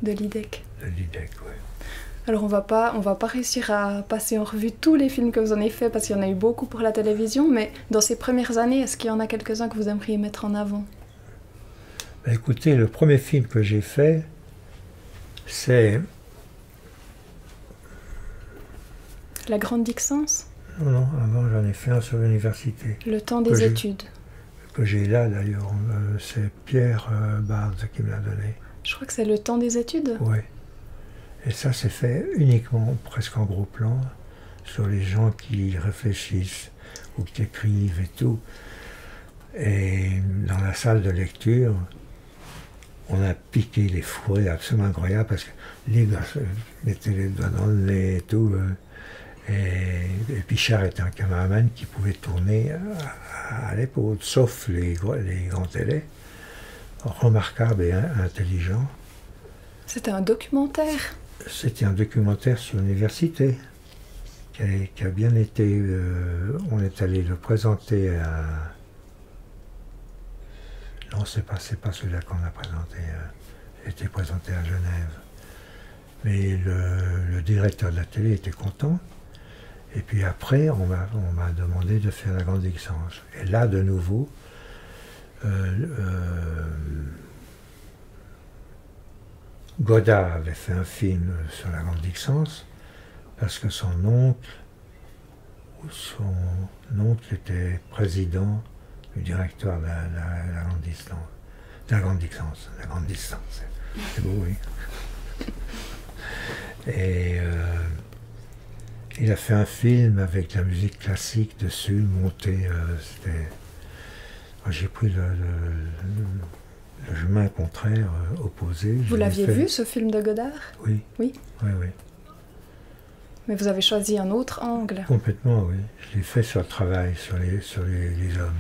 de l'IDEC. De l'IDEC, oui. Alors on va pas réussir à passer en revue tous les films que vous en avez fait parce qu'il y en a eu beaucoup pour la télévision, mais dans ces premières années, est-ce qu'il y en a quelques-uns que vous aimeriez mettre en avant? Écoutez, le premier film que j'ai fait, c'est... La Grande Dixence? Non, avant j'en ai fait un sur l'université. Le temps des études. Que j'ai là d'ailleurs, c'est Pierre Bard qui me l'a donné. Je crois que c'est Le temps des études? Oui. Et ça, c'est fait uniquement, presque en gros plan, sur les gens qui réfléchissent ou qui écrivent et tout. Et dans la salle de lecture, on a piqué les fourrés absolument incroyables parce que les gars mettaient les doigts dans le nez et tout. Et Pichard était un caméraman qui pouvait tourner à l'épaule, sauf les grands télés, remarquable et intelligent. C'était un documentaire? C'était un documentaire sur l'université. qui a bien été... on est allé le présenter à... Non, c'est pas celui-là qu'on a présenté. Il a été présenté à Genève. Mais le directeur de la télé était content. Et puis après, on m'a demandé de faire La Grande Dixence. Et là, de nouveau, Godard avait fait un film sur La Grande Dixence parce que son oncle était président du directeur de la Grande Distance. De la Grande Dixence. La Grande Distance. C'est beau, oui. Et il a fait un film avec de la musique classique dessus, monté. J'ai pris le chemin contraire, opposé. Vous l'aviez vu, ce film de Godard? Oui. Oui. Oui, oui. Mais vous avez choisi un autre angle? Complètement, oui. Je l'ai fait sur le travail, sur les hommes.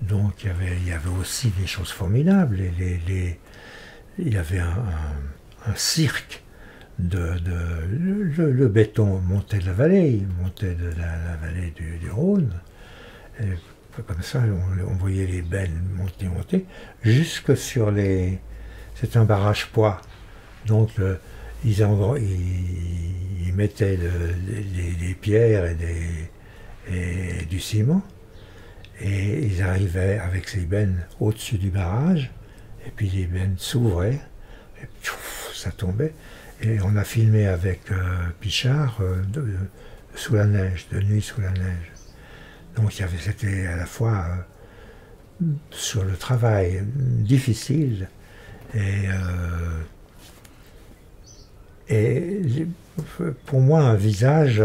Donc il y avait aussi des choses formidables. Il y avait un cirque. Le béton montait de la vallée, il montait de la vallée du Rhône. Et comme ça, on voyait les bennes monter, jusque sur les... C'est un barrage poids. Donc ils mettaient des pierres et du ciment. Et ils arrivaient avec ces bennes au-dessus du barrage. Et puis les bennes s'ouvraient. Et piouf, ça tombait. Et on a filmé avec Pichard sous la neige, de nuit sous la neige. Donc c'était à la fois sur le travail difficile et pour moi un visage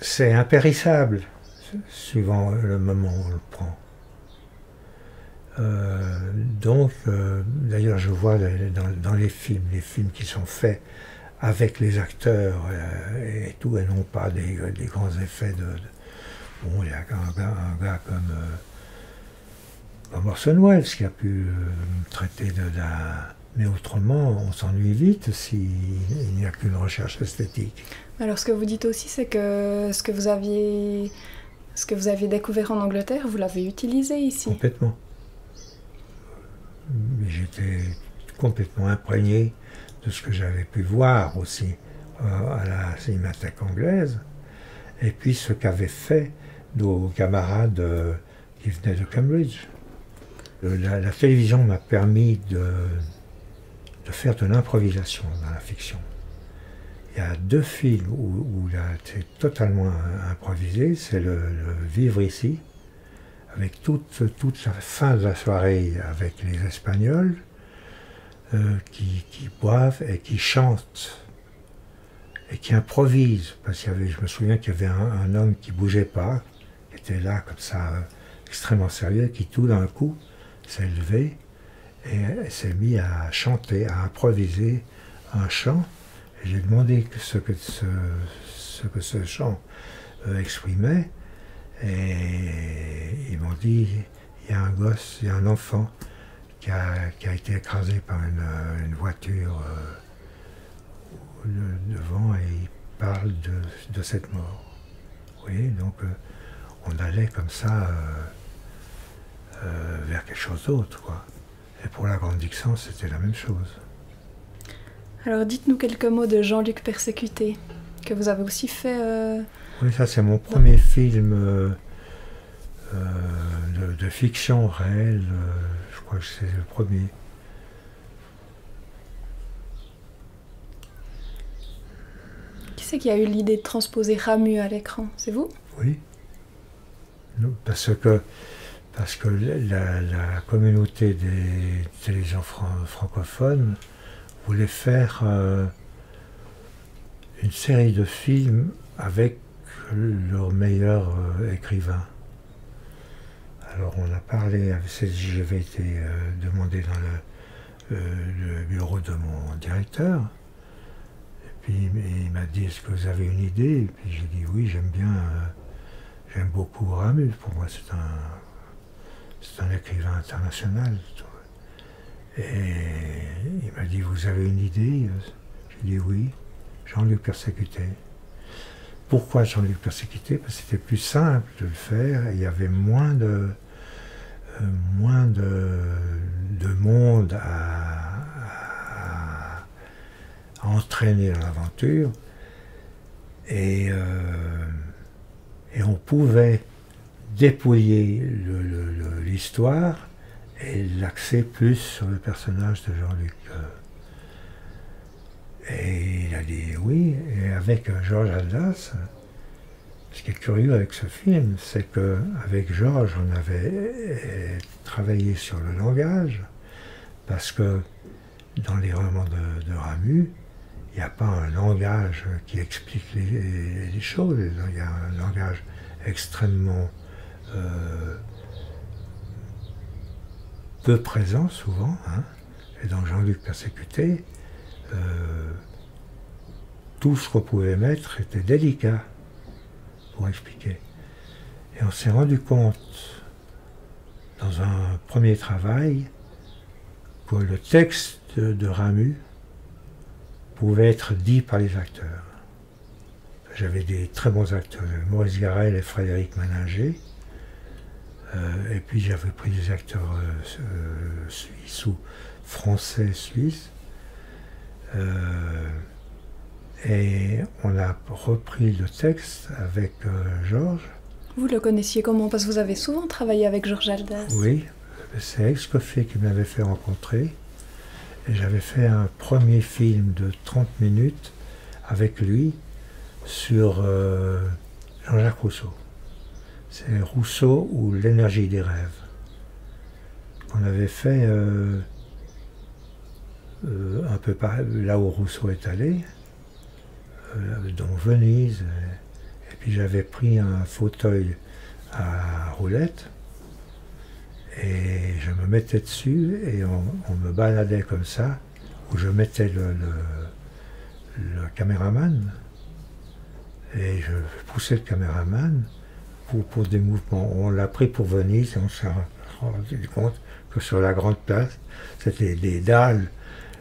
c'est impérissable suivant le moment où on le prend. D'ailleurs je vois dans les films qui sont faits avec les acteurs et tout, et non pas des grands effets Bon, il y a un gars comme Orson Welles qui a pu traiter mais autrement, on s'ennuie vite s'il n'y a qu'une recherche esthétique. Alors ce que vous dites aussi, c'est que ce que vous aviez découvert en Angleterre, vous l'avez utilisé ici. Complètement. J'étais complètement imprégné de ce que j'avais pu voir aussi à la Cinémathèque anglaise, et puis ce qu'avaient fait nos camarades qui venaient de Cambridge. La télévision m'a permis de faire de l'improvisation dans la fiction. Il y a 2 films où c'est totalement improvisé, c'est le Vivre ici, avec toute la fin de la soirée avec les Espagnols, qui boivent et qui chantent et qui improvisent. Parce je me souviens qu'il y avait un homme qui ne bougeait pas, qui était là comme ça, extrêmement sérieux, qui tout d'un coup s'est levé et s'est mis à chanter, à improviser un chant. Et j'ai demandé ce que ce chant exprimait, et ils m'ont dit, il y a un enfant qui a été écrasé par une voiture devant, et il parle de cette mort. Vous voyez, donc on allait comme ça vers quelque chose d'autre, quoi. Et pour La Grande Dixence, c'était la même chose. Alors dites-nous quelques mots de Jean-Luc Persécuté, que vous avez aussi fait... Oui, ça c'est mon premier film de fiction réelle, je crois que c'est le premier. Qui c'est qui a eu l'idée de transposer Ramu à l'écran? C'est vous? Oui. Parce que la communauté des télévisions francophones voulait faire une série de films avec leurs meilleurs écrivains. Alors on a parlé, j'avais été demandé dans le bureau de mon directeur, et puis il m'a dit, est-ce que vous avez une idée? Et puis j'ai dit oui, j'aime beaucoup Ramu, pour moi c'est un écrivain international. Et il m'a dit, vous avez une idée? J'ai dit oui, Jean-Luc Persécuté. Pourquoi Jean-Luc Persécuté? Parce que c'était plus simple de le faire, il y avait moins de monde à entraîner dans l'aventure, et on pouvait dépouiller l'histoire et l'axer plus sur le personnage de Jean-Luc. Et il a dit oui, et avec Georges Haldas, ce qui est curieux avec ce film, c'est qu'avec Georges, on avait travaillé sur le langage, parce que dans les romans de Ramu, il n'y a pas un langage qui explique les choses, il y a un langage extrêmement peu présent souvent, hein. Et dans Jean-Luc Persécuté, tout ce qu'on pouvait mettre était délicat pour expliquer. Et on s'est rendu compte, dans un premier travail, que le texte de Ramu pouvait être dit par les acteurs. J'avais des très bons acteurs, Maurice Garrel et Frédéric Maninger, et puis j'avais pris des acteurs suisses ou français suisses, et on a repris le texte avec Georges. Vous le connaissiez comment? Parce que vous avez souvent travaillé avec Georges Haldas. Oui, c'est Escoffier qui m'avait fait rencontrer. Et j'avais fait un premier film de 30 minutes avec lui sur Jean-Jacques Rousseau. C'est Rousseau ou l'énergie des rêves. On avait fait un peu là où Rousseau est allé, dans Venise. Et puis j'avais pris un fauteuil à roulettes et je me mettais dessus et on me baladait comme ça, où je mettais le caméraman et je poussais le caméraman pour des mouvements. On l'a pris pour Venise et on s'est rendu compte que sur la grande place, c'était des dalles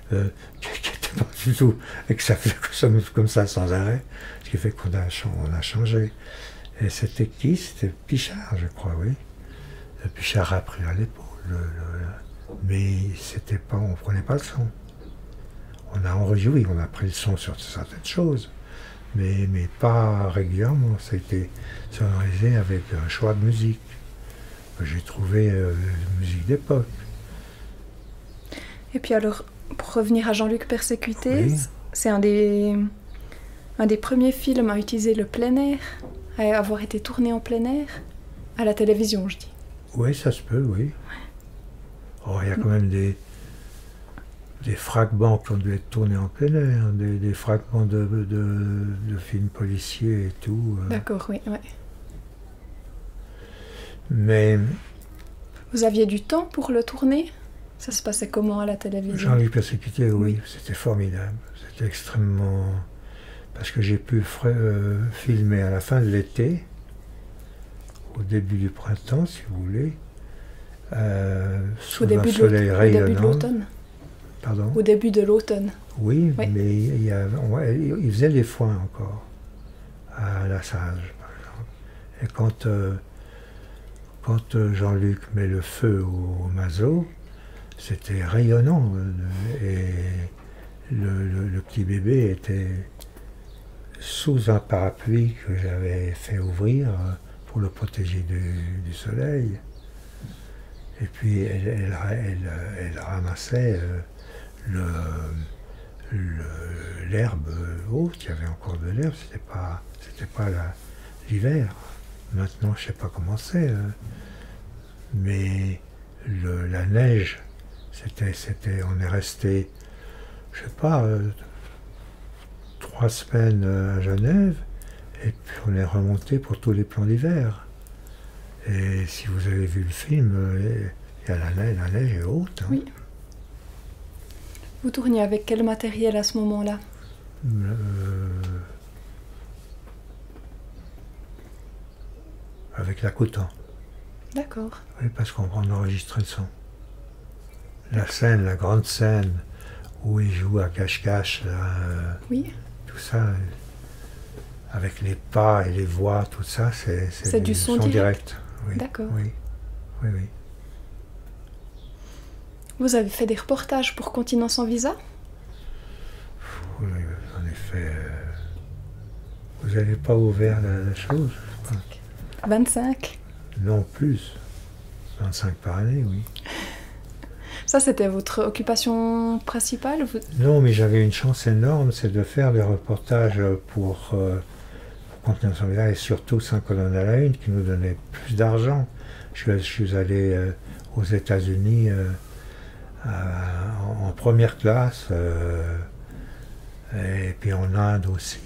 qui n'étaient pas du tout, et que ça faisait comme ça sans arrêt, ce qui fait qu'on a changé. Et c'était qui? C'était Pichard, je crois, oui. Pichard a pris à l'épaule, mais c'était pas, on ne prenait pas le son. On a enregistré, on a pris le son sur certaines choses, mais pas régulièrement. Ça a été sonorisé avec un choix de musique. J'ai trouvé musique d'époque. Et puis alors, pour revenir à Jean-Luc Persécuté, oui. C'est un des premiers films à utiliser le plein air, à avoir été tourné en plein air, à la télévision, je dis. Oui, ça se peut, oui. Oh, il y a quand même des fragments qui ont dû être tournés en plein air, des fragments de films policiers et tout. D'accord, oui, ouais. Mais... Vous aviez du temps pour le tourner? Ça se passait comment à la télévision? Jean-Luc Persécuté, oui, c'était formidable. C'était extrêmement... Parce que j'ai pu filmer à la fin de l'été, au début du printemps, si vous voulez, sous un soleil rayonnant. Au début de l'automne. Pardon? Au début de l'automne. Oui, mais il faisait des foins encore, à La Sage, par exemple. Et quand Jean-Luc met le feu au mazo, c'était rayonnant. Et le petit bébé était sous un parapluie que j'avais fait ouvrir pour le protéger du soleil. Et puis elle ramassait l'herbe haute, il y avait encore de l'herbe, c'était pas l'hiver. Maintenant, je ne sais pas comment c'est, mais la neige, on est resté, je ne sais pas, 3 semaines à Genève, et puis on est remonté pour tous les plans d'hiver. Et si vous avez vu le film, il y a la neige est haute. Hein. Oui. Vous tourniez avec quel matériel à ce moment-là? Avec la Coton. D'accord. Oui, parce qu'on enregistrait le son. La scène, la grande scène, où il joue à cache-cache, oui. tout ça, avec les pas et les voix, tout ça, c'est du son direct. Oui. D'accord. Oui. Oui, oui. Vous avez fait des reportages pour Continent sans visa? Oui, en effet. Vous n'avez pas ouvert la chose, je pense. 25? Non, plus. 25 par année, oui. Ça, c'était votre occupation principale? Non, mais j'avais une chance énorme, c'est de faire des reportages pour Continent sans visa et surtout 5 colonnes à la une qui nous donnait plus d'argent. Je suis allé aux États-Unis en première classe et puis en Inde aussi.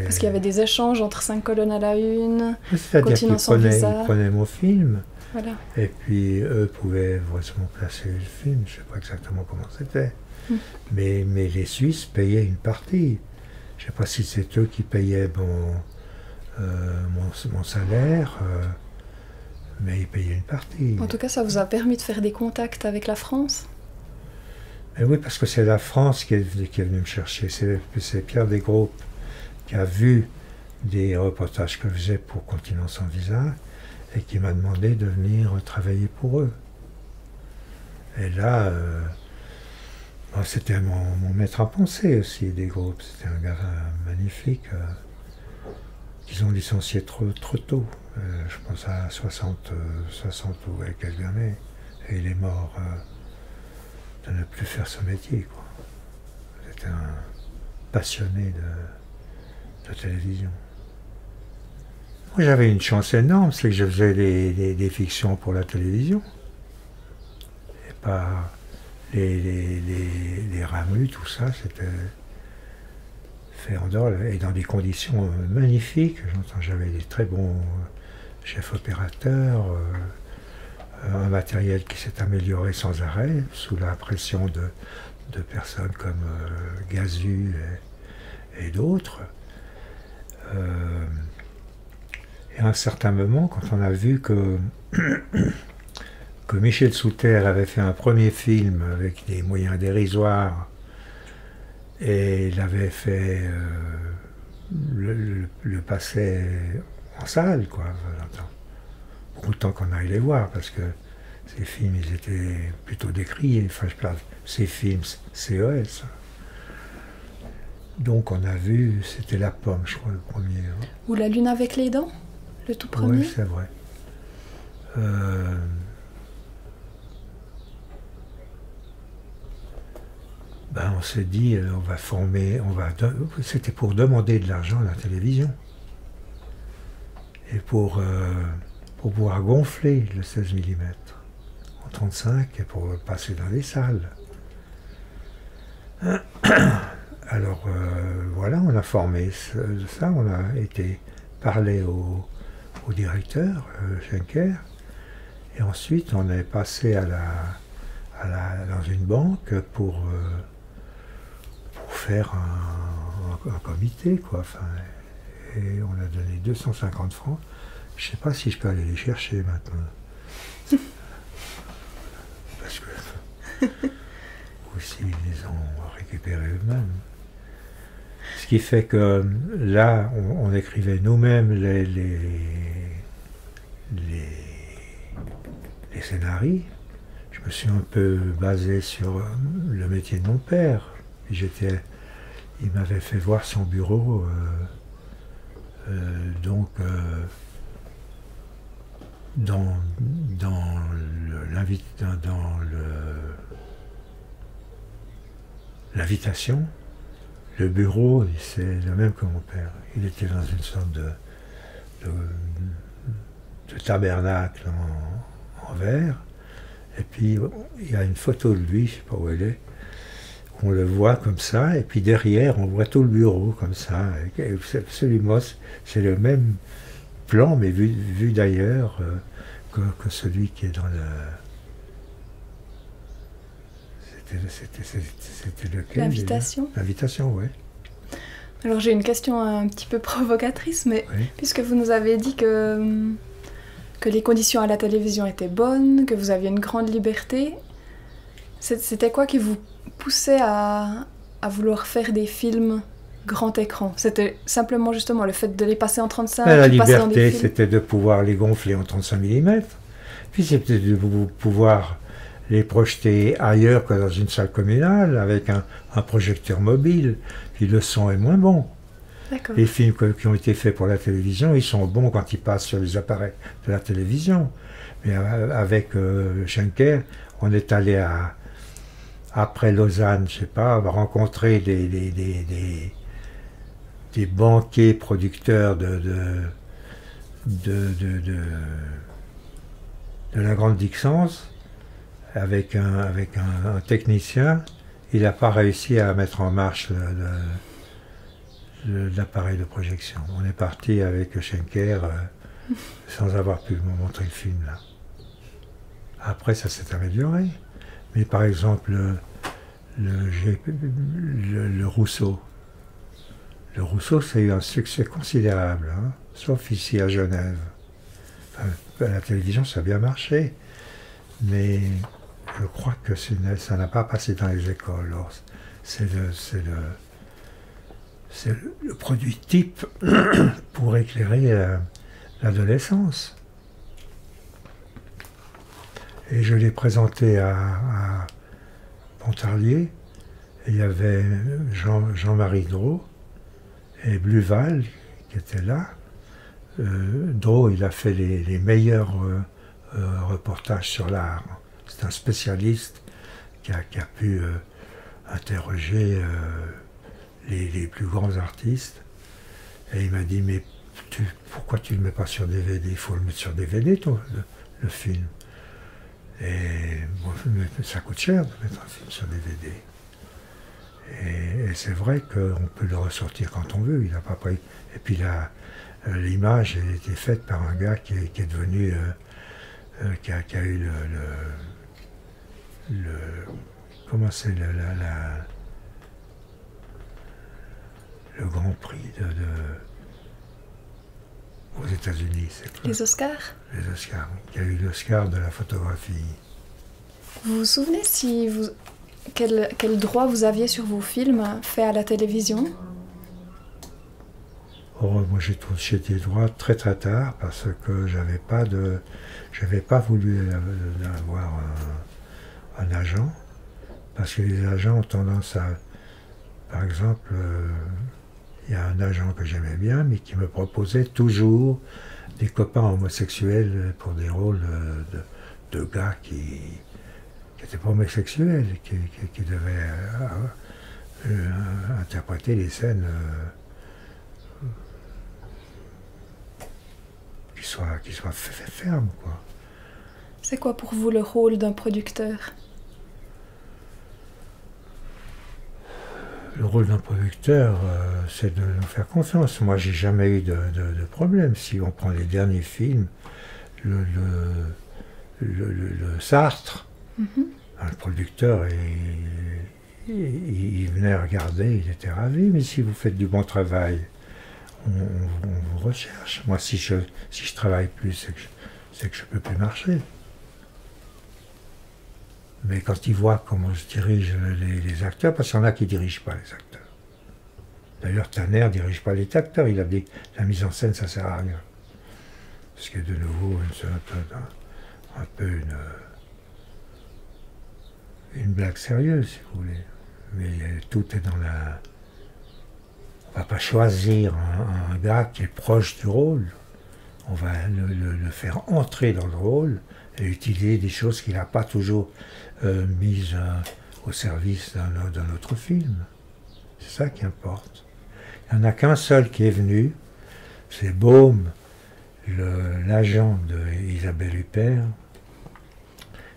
Parce qu'il y avait des échanges entre 5 colonnes à la une, c'est-à-dire qu'ils visa. prenaient mon film. Voilà. Et puis eux pouvaient vraisemblablement placer le film, je ne sais pas exactement comment c'était. Mais les Suisses payaient une partie. Je ne sais pas si c'est eux qui payaient mon salaire, mais ils payaient une partie. En tout cas, ça vous a permis de faire des contacts avec la France? Et oui, parce que c'est la France qui est venue me chercher. C'est Pierre Desgroupes qui a vu des reportages que je faisais pour Continent sans visa et qui m'a demandé de venir travailler pour eux. Et là, c'était mon maître à penser aussi, Desgroupes. C'était un gars magnifique qu'ils ont licencié trop tôt. Je pense à 60 ou quelques années. Et il est mort de ne plus faire ce métier, quoi. C'était un passionné de télévision. Moi, j'avais une chance énorme, c'est que je faisais des fictions pour la télévision. Et pas les ramus, tout ça, c'était fait en dehors et dans des conditions magnifiques. J'avais des très bons chefs opérateurs, un matériel qui s'est amélioré sans arrêt, sous la pression de personnes comme Gazu et d'autres. Et à un certain moment, quand on a vu que Michel Souter avait fait un premier film avec des moyens dérisoires, et il avait fait le passé en salle, quoi. Beaucoup de temps qu'on aille les voir, parce que ces films, ils étaient plutôt décriés. Enfin, je parle, ces films CES. Donc on a vu, c'était La Pomme, je crois, le premier. Hein. Ou La Lune avec les dents, le tout premier. Oui, c'est vrai. On s'est dit, on va former, c'était pour demander de l'argent à la télévision. Et pour pouvoir gonfler le 16 mm en 35 et pour passer dans les salles. Alors voilà, on a formé ça, on a été parler au directeur, Schenker, et ensuite on est passé dans une banque pour faire un comité, quoi. Enfin, et on a donné 250 francs. Je ne sais pas si je peux aller les chercher maintenant. Parce que aussi ils les ont récupérés eux-mêmes. Ce qui fait que là, on écrivait nous-mêmes les scénarios. Je me suis un peu basé sur le métier de mon père. Il m'avait fait voir son bureau. Dans l'invitation, le bureau, c'est le même que mon père. Il était dans une sorte de tabernacle en verre. Et puis, il y a une photo de lui, je ne sais pas où elle est. On le voit comme ça, et puis derrière, on voit tout le bureau comme ça. Et absolument, c'est le même plan, mais vu d'ailleurs que celui qui est dans le... C'était lequel? L'invitation. L'invitation, oui. Alors j'ai une question un petit peu provocatrice, mais oui. Puisque vous nous avez dit que les conditions à la télévision étaient bonnes, que vous aviez une grande liberté, c'était quoi qui vous poussait à vouloir faire des films grand écran? C'était simplement justement le fait de les passer en 35 La liberté, c'était de pouvoir les gonfler en 35 mm. Puis c'était de pouvoir les projeter ailleurs que dans une salle communale avec un projecteur mobile. Puis le son est moins bon. Les films qui ont été faits pour la télévision, ils sont bons quand ils passent sur les appareils de la télévision. Mais avec Schenker, on est allé après Lausanne, je sais pas, rencontrer des banquiers producteurs de la Grande Dixence, avec un technicien. Il n'a pas réussi à mettre en marche l'appareil de projection. On est parti avec Schenker sans avoir pu me montrer le film là. Après, ça s'est amélioré. Mais par exemple, le Rousseau. Le Rousseau, c'est eu un succès considérable, hein, sauf ici à Genève. Enfin, à la télévision, ça a bien marché. Mais je crois que ça n'a pas passé dans les écoles. C'est le produit type pour éclairer l'adolescence. Et je l'ai présenté à Pontarlier. Et il y avait Jean-Marie Drault et Bluval qui étaient là. Drault, il a fait les meilleurs reportages sur l'art. C'est un spécialiste qui a pu interroger les plus grands artistes. Et il m'a dit, mais pourquoi tu ne le mets pas sur DVD? Il faut le mettre sur DVD, le film. Et bon, ça coûte cher de mettre un film sur DVD. Et c'est vrai qu'on peut le ressortir quand on veut. Il n'a pas pris. Et puis l'image a été faite par un gars qui est devenu, qui a eu comment c'est le Grand Prix aux États-Unis, c'est quoi? Les Oscars? Les Oscars, qui a eu l'Oscar de la photographie. Vous vous souvenez quel droit vous aviez sur vos films faits à la télévision? Moi j'ai touché des droits très très tard parce que j'avais pas voulu avoir un agent, parce que les agents ont tendance à, par exemple, il y a un agent que j'aimais bien, mais qui me proposait toujours des copains homosexuels pour des rôles de gars qui n'étaient pas homosexuels, qui devaient interpréter les scènes qui soient fermes, quoi. C'est quoi pour vous le rôle d'un producteur? Le rôle d'un producteur, c'est de nous faire confiance. Moi, j'ai jamais eu de problème. Si on prend les derniers films, le Sartre, le producteur, il venait regarder, il était ravi. Mais si vous faites du bon travail, on vous recherche. Moi, si je travaille plus, c'est que je peux plus marcher. Mais quand ils voient comment je dirige les acteurs, parce qu'il y en a qui ne dirigent pas les acteurs. D'ailleurs, Tanner ne dirige pas les acteurs, il a dit la mise en scène, ça ne sert à rien. Parce que de nouveau, c'est un peu une blague sérieuse, si vous voulez. Mais tout est dans la... On ne va pas choisir un gars qui est proche du rôle. On va le faire entrer dans le rôle et utiliser des choses qu'il n'a pas toujours mises au service d'un autre film. C'est ça qui importe. Il n'y en a qu'un seul qui est venu, c'est Baume, l'agent d'Isabelle Huppert,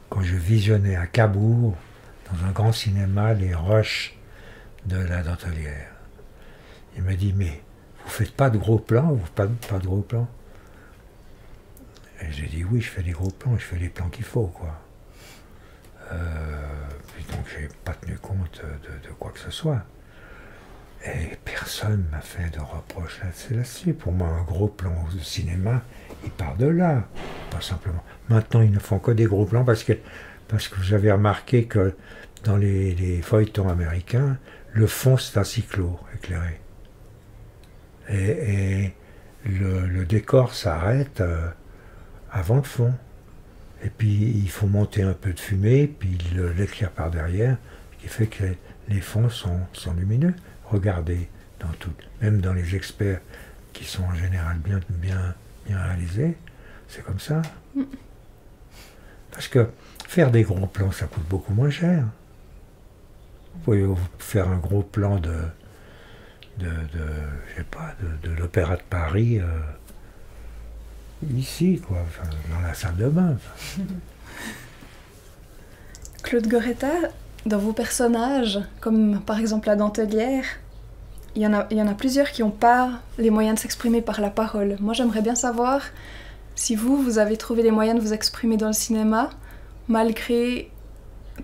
quand je visionnais à Cabourg, dans un grand cinéma, les rushs de la Dentelière. Il m'a dit, mais vous faites pas de gros plans, pas de gros plans? Et j'ai dit, oui, je fais des gros plans, je fais les plans qu'il faut, quoi. Puis donc, j'ai pas tenu compte de quoi que ce soit. Et personne m'a fait de reproche là-dessus. Pour moi, un gros plan au cinéma, il part de là, pas simplement. Maintenant, ils ne font que des gros plans parce que vous avez remarqué que dans les feuilletons américains, le fond c'est un cyclo éclairé. Et le décor s'arrête avant le fond. Et puis il faut monter un peu de fumée, puis l'éclair par derrière, ce qui fait que les fonds sont lumineux. Regardez, même dans les experts qui sont en général bien réalisés, c'est comme ça. Parce que faire des gros plans, ça coûte beaucoup moins cher. Vous pouvez faire un gros plan de l'Opéra de Paris ici, quoi, enfin, dans la salle de bain. Claude Goretta, dans vos personnages, comme par exemple la dentelière, il y en a plusieurs qui n'ont pas les moyens de s'exprimer par la parole. Moi, j'aimerais bien savoir si vous avez trouvé les moyens de vous exprimer dans le cinéma, malgré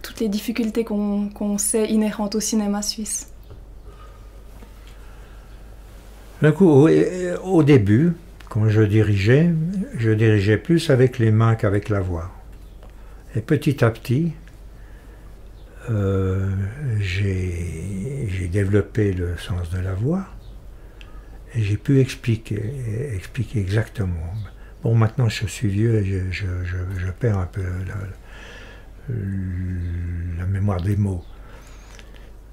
toutes les difficultés qu'on sait inhérentes au cinéma suisse. D'un coup, au début, quand je dirigeais plus avec les mains qu'avec la voix. Et petit à petit, j'ai développé le sens de la voix et j'ai pu expliquer exactement. Bon, maintenant je suis vieux et je perds un peu la mémoire des mots.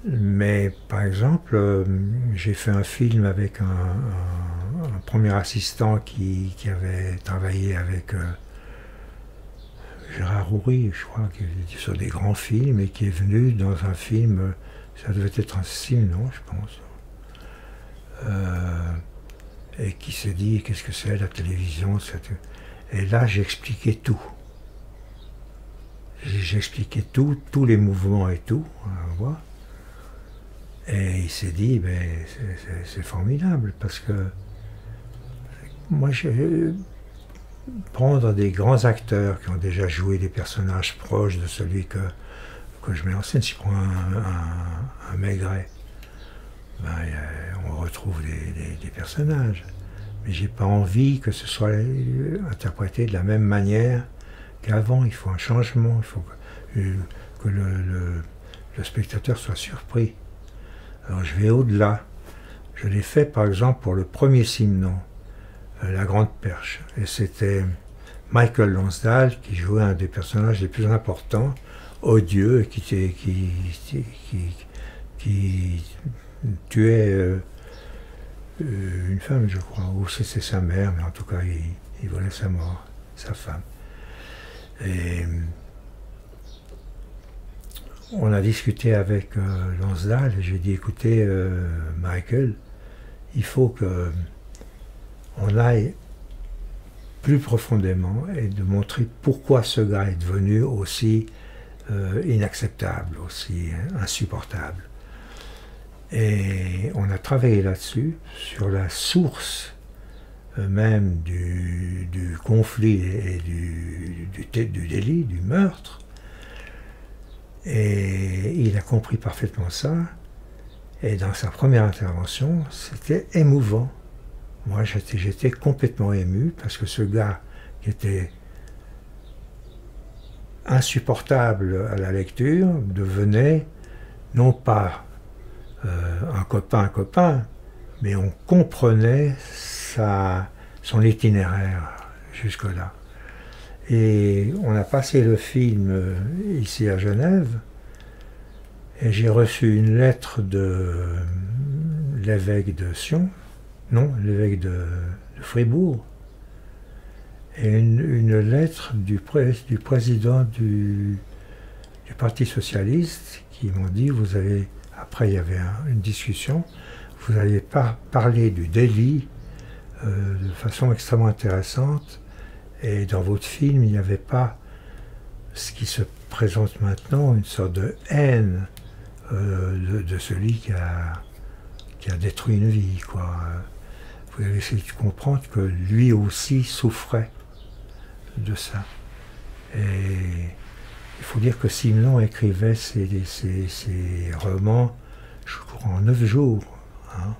Mais par exemple, j'ai fait un film avec un premier assistant qui avait travaillé avec Gérard Houry, je crois, qui était sur des grands films et qui est venu dans un film, ça devait être un Simon, je pense, et qui s'est dit qu'est-ce que c'est la télévision, et là j'expliquais tout. J'expliquais tous les mouvements et tout, on voit. Et il s'est dit, ben, c'est formidable, parce que moi, prendre des grands acteurs qui ont déjà joué des personnages proches de celui que je mets en scène, si je prends un Maigret, ben, on retrouve des personnages. Mais j'ai pas envie que ce soit interprété de la même manière qu'avant. Il faut un changement, il faut que le spectateur soit surpris. Alors je vais au-delà. Je l'ai fait par exemple pour le premier Simon, La Grande Perche. Et c'était Michael Lonsdale qui jouait un des personnages les plus importants, odieux, qui tuait une femme, je crois, ou c'était sa mère, mais en tout cas il volait sa mort, sa femme. Et on a discuté avec Lonsdale et j'ai dit, écoutez, Michael, il faut qu'on aille plus profondément et de montrer pourquoi ce gars est devenu aussi inacceptable, aussi insupportable. Et on a travaillé là-dessus, sur la source même du conflit et du délit, du meurtre. Et il a compris parfaitement ça. Et dans sa première intervention, c'était émouvant. Moi, j'étais complètement ému parce que ce gars qui était insupportable à la lecture devenait non pas un copain, mais on comprenait son itinéraire jusque-là. Et on a passé le film ici à Genève, et j'ai reçu une lettre de l'évêque de Sion, non, l'évêque de Fribourg, et une lettre du président du Parti socialiste qui m'ont dit, vous avez, après il y avait une discussion, vous n'avez pas parlé du délit de façon extrêmement intéressante, et dans votre film, il n'y avait pas ce qui se présente maintenant, une sorte de haine de celui qui a détruit une vie, quoi. Vous avez essayé de comprendre que lui aussi souffrait de ça. Et il faut dire que Simenon écrivait ses romans, je crois, en 9 jours. Hein.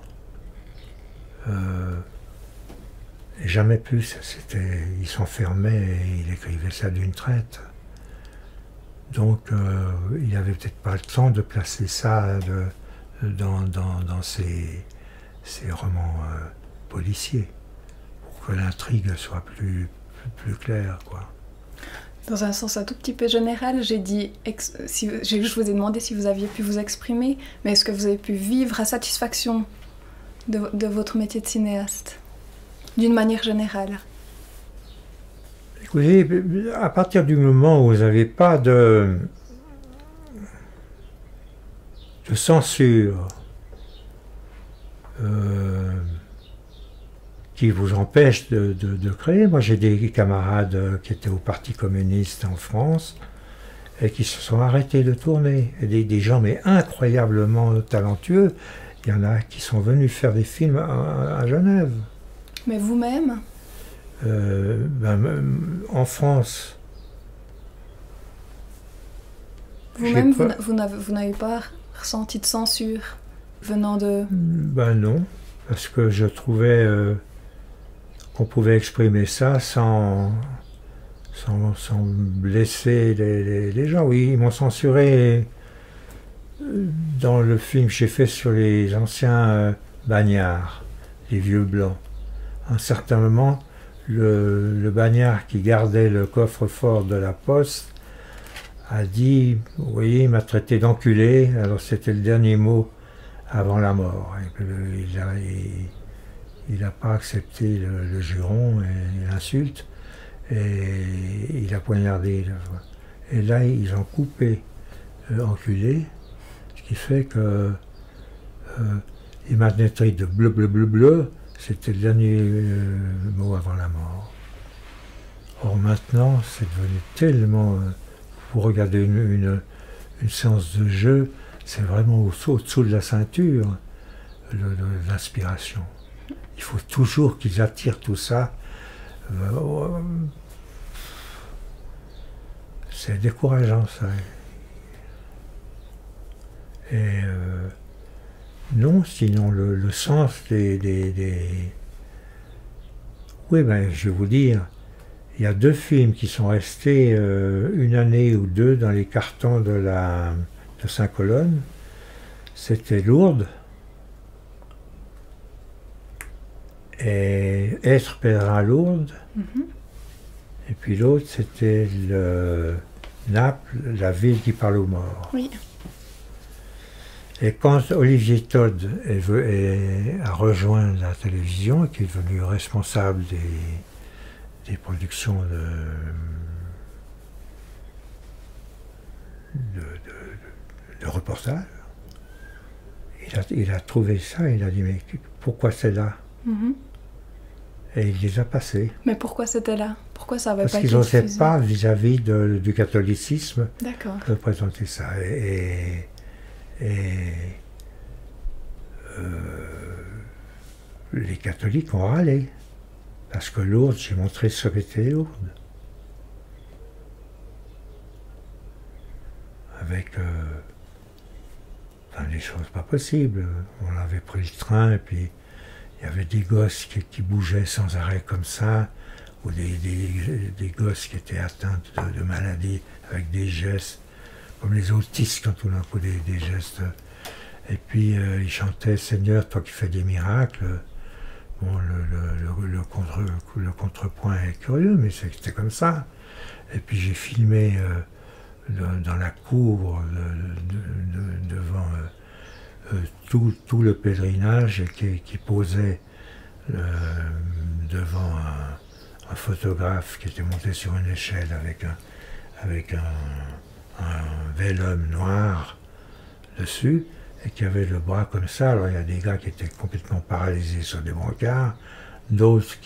Et jamais plus, il s'enfermait et il écrivait ça d'une traite. Donc il n'avait peut-être pas le temps de placer ça dans ses romans policiers, pour que l'intrigue soit plus claire, quoi. Dans un sens un tout petit peu général, j'ai dit, je vous ai demandé si vous aviez pu vous exprimer, mais est-ce que vous avez pu vivre à satisfaction de votre métier de cinéaste, d'une manière générale? Écoutez, à partir du moment où vous n'avez pas de censure qui vous empêche de créer. Moi, j'ai des camarades qui étaient au Parti communiste en France et qui se sont arrêtés de tourner. Et des gens, mais incroyablement talentueux. Il y en a qui sont venus faire des films à Genève. Mais vous-même? En France. Vous-même, vous n'avez pas ressenti de censure venant de... Ben non, parce que je trouvais qu'on pouvait exprimer ça sans blesser les gens. Oui, ils m'ont censuré dans le film que j'ai fait sur les anciens bagnards, les vieux blancs. À un certain moment, le bagnard qui gardait le coffre-fort de la poste a dit, vous voyez, il m'a traité d'enculé, alors c'était le dernier mot avant la mort. Il n'a pas accepté le juron et l'insulte, et il a poignardé. Et là, ils ont coupé enculé, ce qui fait que il m'a traité de bleu, bleu, bleu, bleu, c'était le dernier mot avant la mort. Or maintenant, c'est devenu tellement... Pour regarder une séance de jeu, c'est vraiment au-dessous de la ceinture, l'inspiration. Il faut toujours qu'ils attirent tout ça. C'est décourageant, ça. Et non, sinon le sens des... Oui, ben, je vais vous dire, il y a 2 films qui sont restés 1 année ou 2 dans les cartons de Saint-Colonne. C'était Lourdes et Être pèlerin à Lourdes. Et puis l'autre, c'était Naples, la ville qui parle aux morts. Oui. Et quand Olivier Todd a rejoint la télévision et qui est devenu responsable des productions de reportages, il a trouvé ça, il a dit, mais pourquoi c'est là? Et il les a passés. Mais pourquoi c'était là? Pourquoi ça avait Parce pas été qu'ils n'osaient diffusé? pas, vis-à-vis du catholicisme, D'accord. de présenter ça. Les catholiques ont râlé. Parce que Lourdes, j'ai montré ce qu'était Lourdes. Avec des choses pas possibles. On avait pris le train et puis il y avait des gosses qui bougeaient sans arrêt comme ça, ou des gosses qui étaient atteints de maladies avec des gestes, comme les autistes quand on a coup des gestes. Et puis ils chantaient « Seigneur, toi qui fais des miracles ». Bon, le contrepoint est curieux, mais c'était comme ça. Et puis j'ai filmé dans la cour devant tout le pèlerinage qui posait devant un photographe qui était monté sur une échelle avec un vélum noir dessus, et qui avait le bras comme ça. Alors il y a des gars qui étaient complètement paralysés sur des brancards, d'autres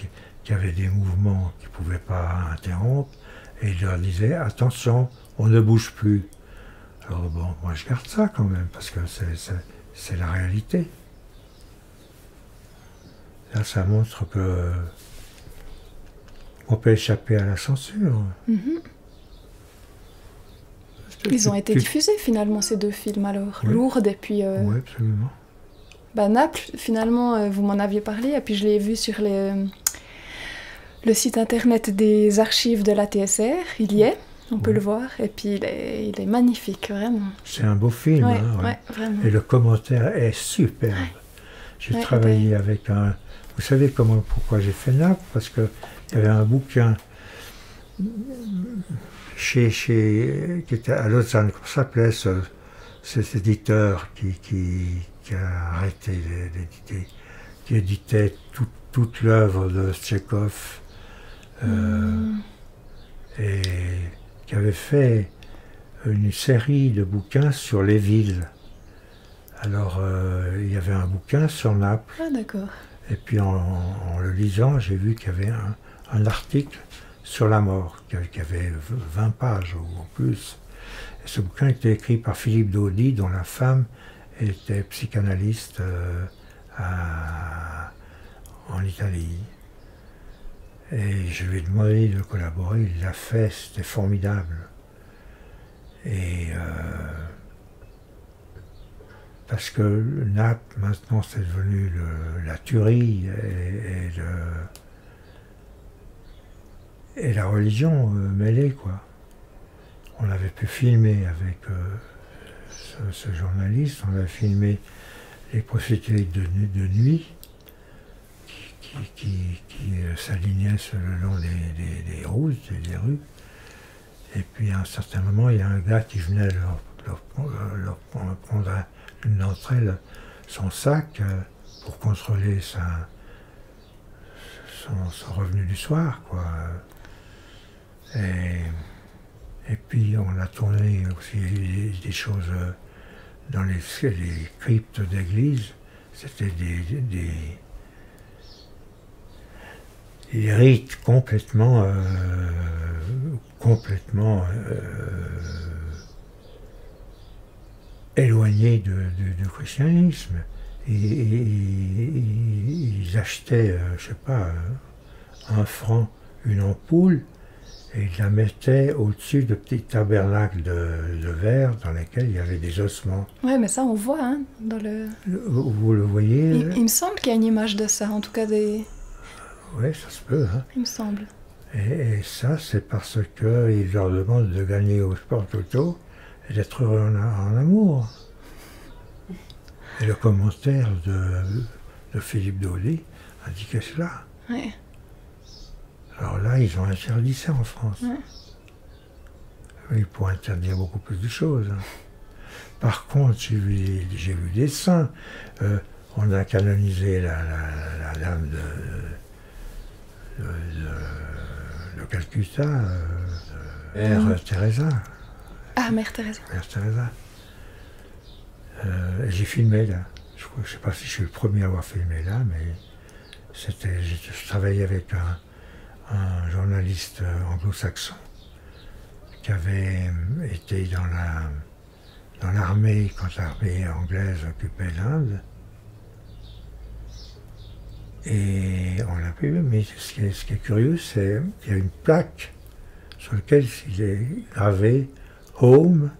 qui avaient des mouvements qu'ils ne pouvaient pas interrompre, et il leur disait « Attention, on ne bouge plus ». Alors bon, moi je garde ça quand même, parce que c'est la réalité. Là, ça montre que on peut échapper à la censure. Ils ont été diffusés finalement, ces 2 films alors, oui. Lourdes et puis... Oui, absolument. Naples, finalement, vous m'en aviez parlé, et puis je l'ai vu sur le site internet des archives de la TSR, il y est. On peut le voir, et puis il est magnifique, vraiment. C'est un beau film, ouais, hein, ouais, vraiment. Et le commentaire est superbe. Ouais. J'ai travaillé avec un... Vous savez pourquoi j'ai fait Naples? Parce qu'il y avait un bouquin qui était à Lausanne, comment s'appelait cet éditeur qui a arrêté d'éditer, qui éditait toute l'œuvre de Tchekhov, et qui avait fait une série de bouquins sur les villes. Alors, il y avait un bouquin sur Naples. Ah, d'accord. Et puis, en le lisant, j'ai vu qu'il y avait un article sur la mort, qui avait 20 pages ou plus. Et ce bouquin était écrit par Philippe Daudy, dont la femme était psychanalyste en Italie. Et je lui ai demandé de collaborer, il l'a fait, c'était formidable. Et parce que Naples, maintenant, c'est devenu la tuerie et la religion mêlée, quoi. On avait pu filmer avec ce journaliste, on avait filmé les prostituées de nuit qui s'alignaient le long des routes, des rues. Et puis à un certain moment, il y a un gars qui venait leur prendre l'une d'entre elles son sac pour contrôler son revenu du soir, quoi. Et puis on a tourné aussi des choses dans les cryptes d'église. C'était des rites complètement éloignés du christianisme. Et ils achetaient, je sais pas, 1 franc une ampoule, et ils la mettaient au-dessus de petits tabernacles de verre dans lesquels il y avait des ossements. Ouais, mais ça on voit, hein, dans le... Vous le voyez? Il me semble qu'il y a une image de ça, en tout cas des... Oui, ça se peut, hein. Il me semble. Et ça, c'est parce qu'ils leur demandent de gagner au sport auto et d'être heureux en amour. Et le commentaire de Philippe Daudy indiquait cela. Ouais. Alors là, ils ont interdit ça en France. Ouais. Ils pourraient interdire beaucoup plus de choses. Hein. Par contre, j'ai vu des saints. On a canonisé la dame de Calcutta, Mère Teresa. Ah, Mère Teresa. Mère Teresa. J'ai filmé là. Je ne sais pas si je suis le premier à avoir filmé là, mais je travaillais avec un journaliste anglo-saxon qui avait été dans l'armée quand l'armée anglaise occupait l'Inde. Et on l'a vu, mais ce qui est curieux, c'est qu'il y a une plaque sur laquelle il est gravé « Home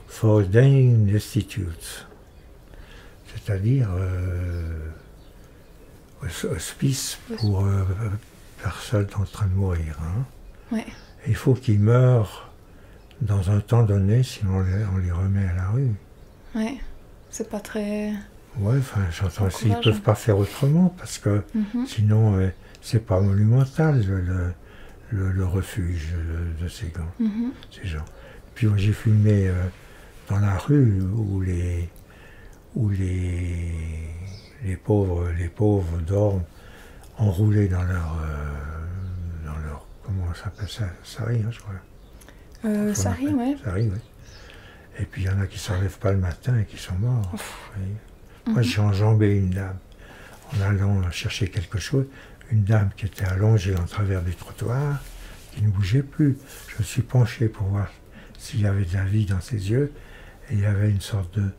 for Dying Institutes », c'est-à-dire hospice pour personnes en train de mourir. Hein. Ouais. Il faut qu'ils meurent dans un temps donné, sinon on les remet à la rue. Ouais, c'est pas très... Ouais, enfin, j'entends aussi, ils ne peuvent pas faire autrement, parce que sinon, c'est pas monumental, le refuge de ces gens. Puis j'ai filmé dans la rue où les pauvres dorment enroulés dans leur comment on s'appelle ça, sari, hein, je crois. Sari, ouais. Sari, oui. Et puis il y en a qui ne se relèvent pas le matin et qui sont morts. Moi, j'ai enjambé une dame en allant chercher quelque chose. Une dame qui était allongée en travers du trottoir, qui ne bougeait plus. Je me suis penché pour voir s'il y avait de la vie dans ses yeux. Et il y avait une sorte de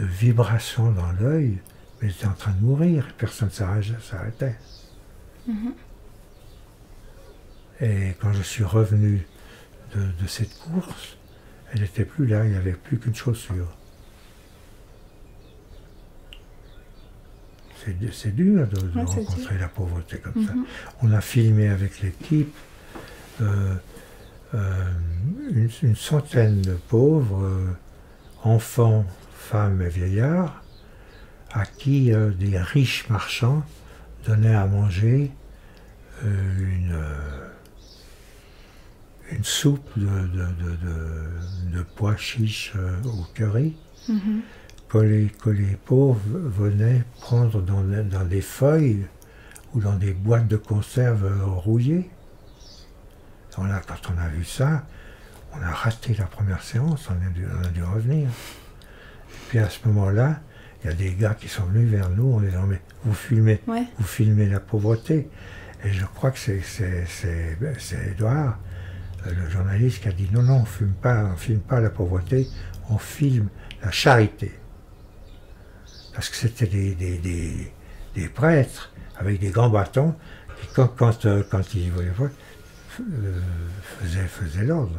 vibration dans l'œil. Mais elle était en train de mourir. Personne ne s'arrêtait. Et quand je suis revenu de cette course, elle n'était plus là. Il n'y avait plus qu'une chaussure. C'est dur de rencontrer la pauvreté comme ça. On a filmé avec l'équipe une centaine de pauvres, enfants, femmes et vieillards, à qui des riches marchands donnaient à manger une soupe de pois chiches au curry, que les pauvres venaient prendre dans des feuilles ou dans des boîtes de conserve rouillées. Quand on a vu ça, on a raté la première séance, on a dû revenir. Et puis à ce moment-là, il y a des gars qui sont venus vers nous en disant « mais vous filmez la pauvreté ». Et je crois que c'est Édouard, le journaliste, qui a dit « non, on ne filme pas la pauvreté, on filme la charité ». Parce que c'était des prêtres avec des grands bâtons qui, quand ils voulaient voir, faisaient l'ordre.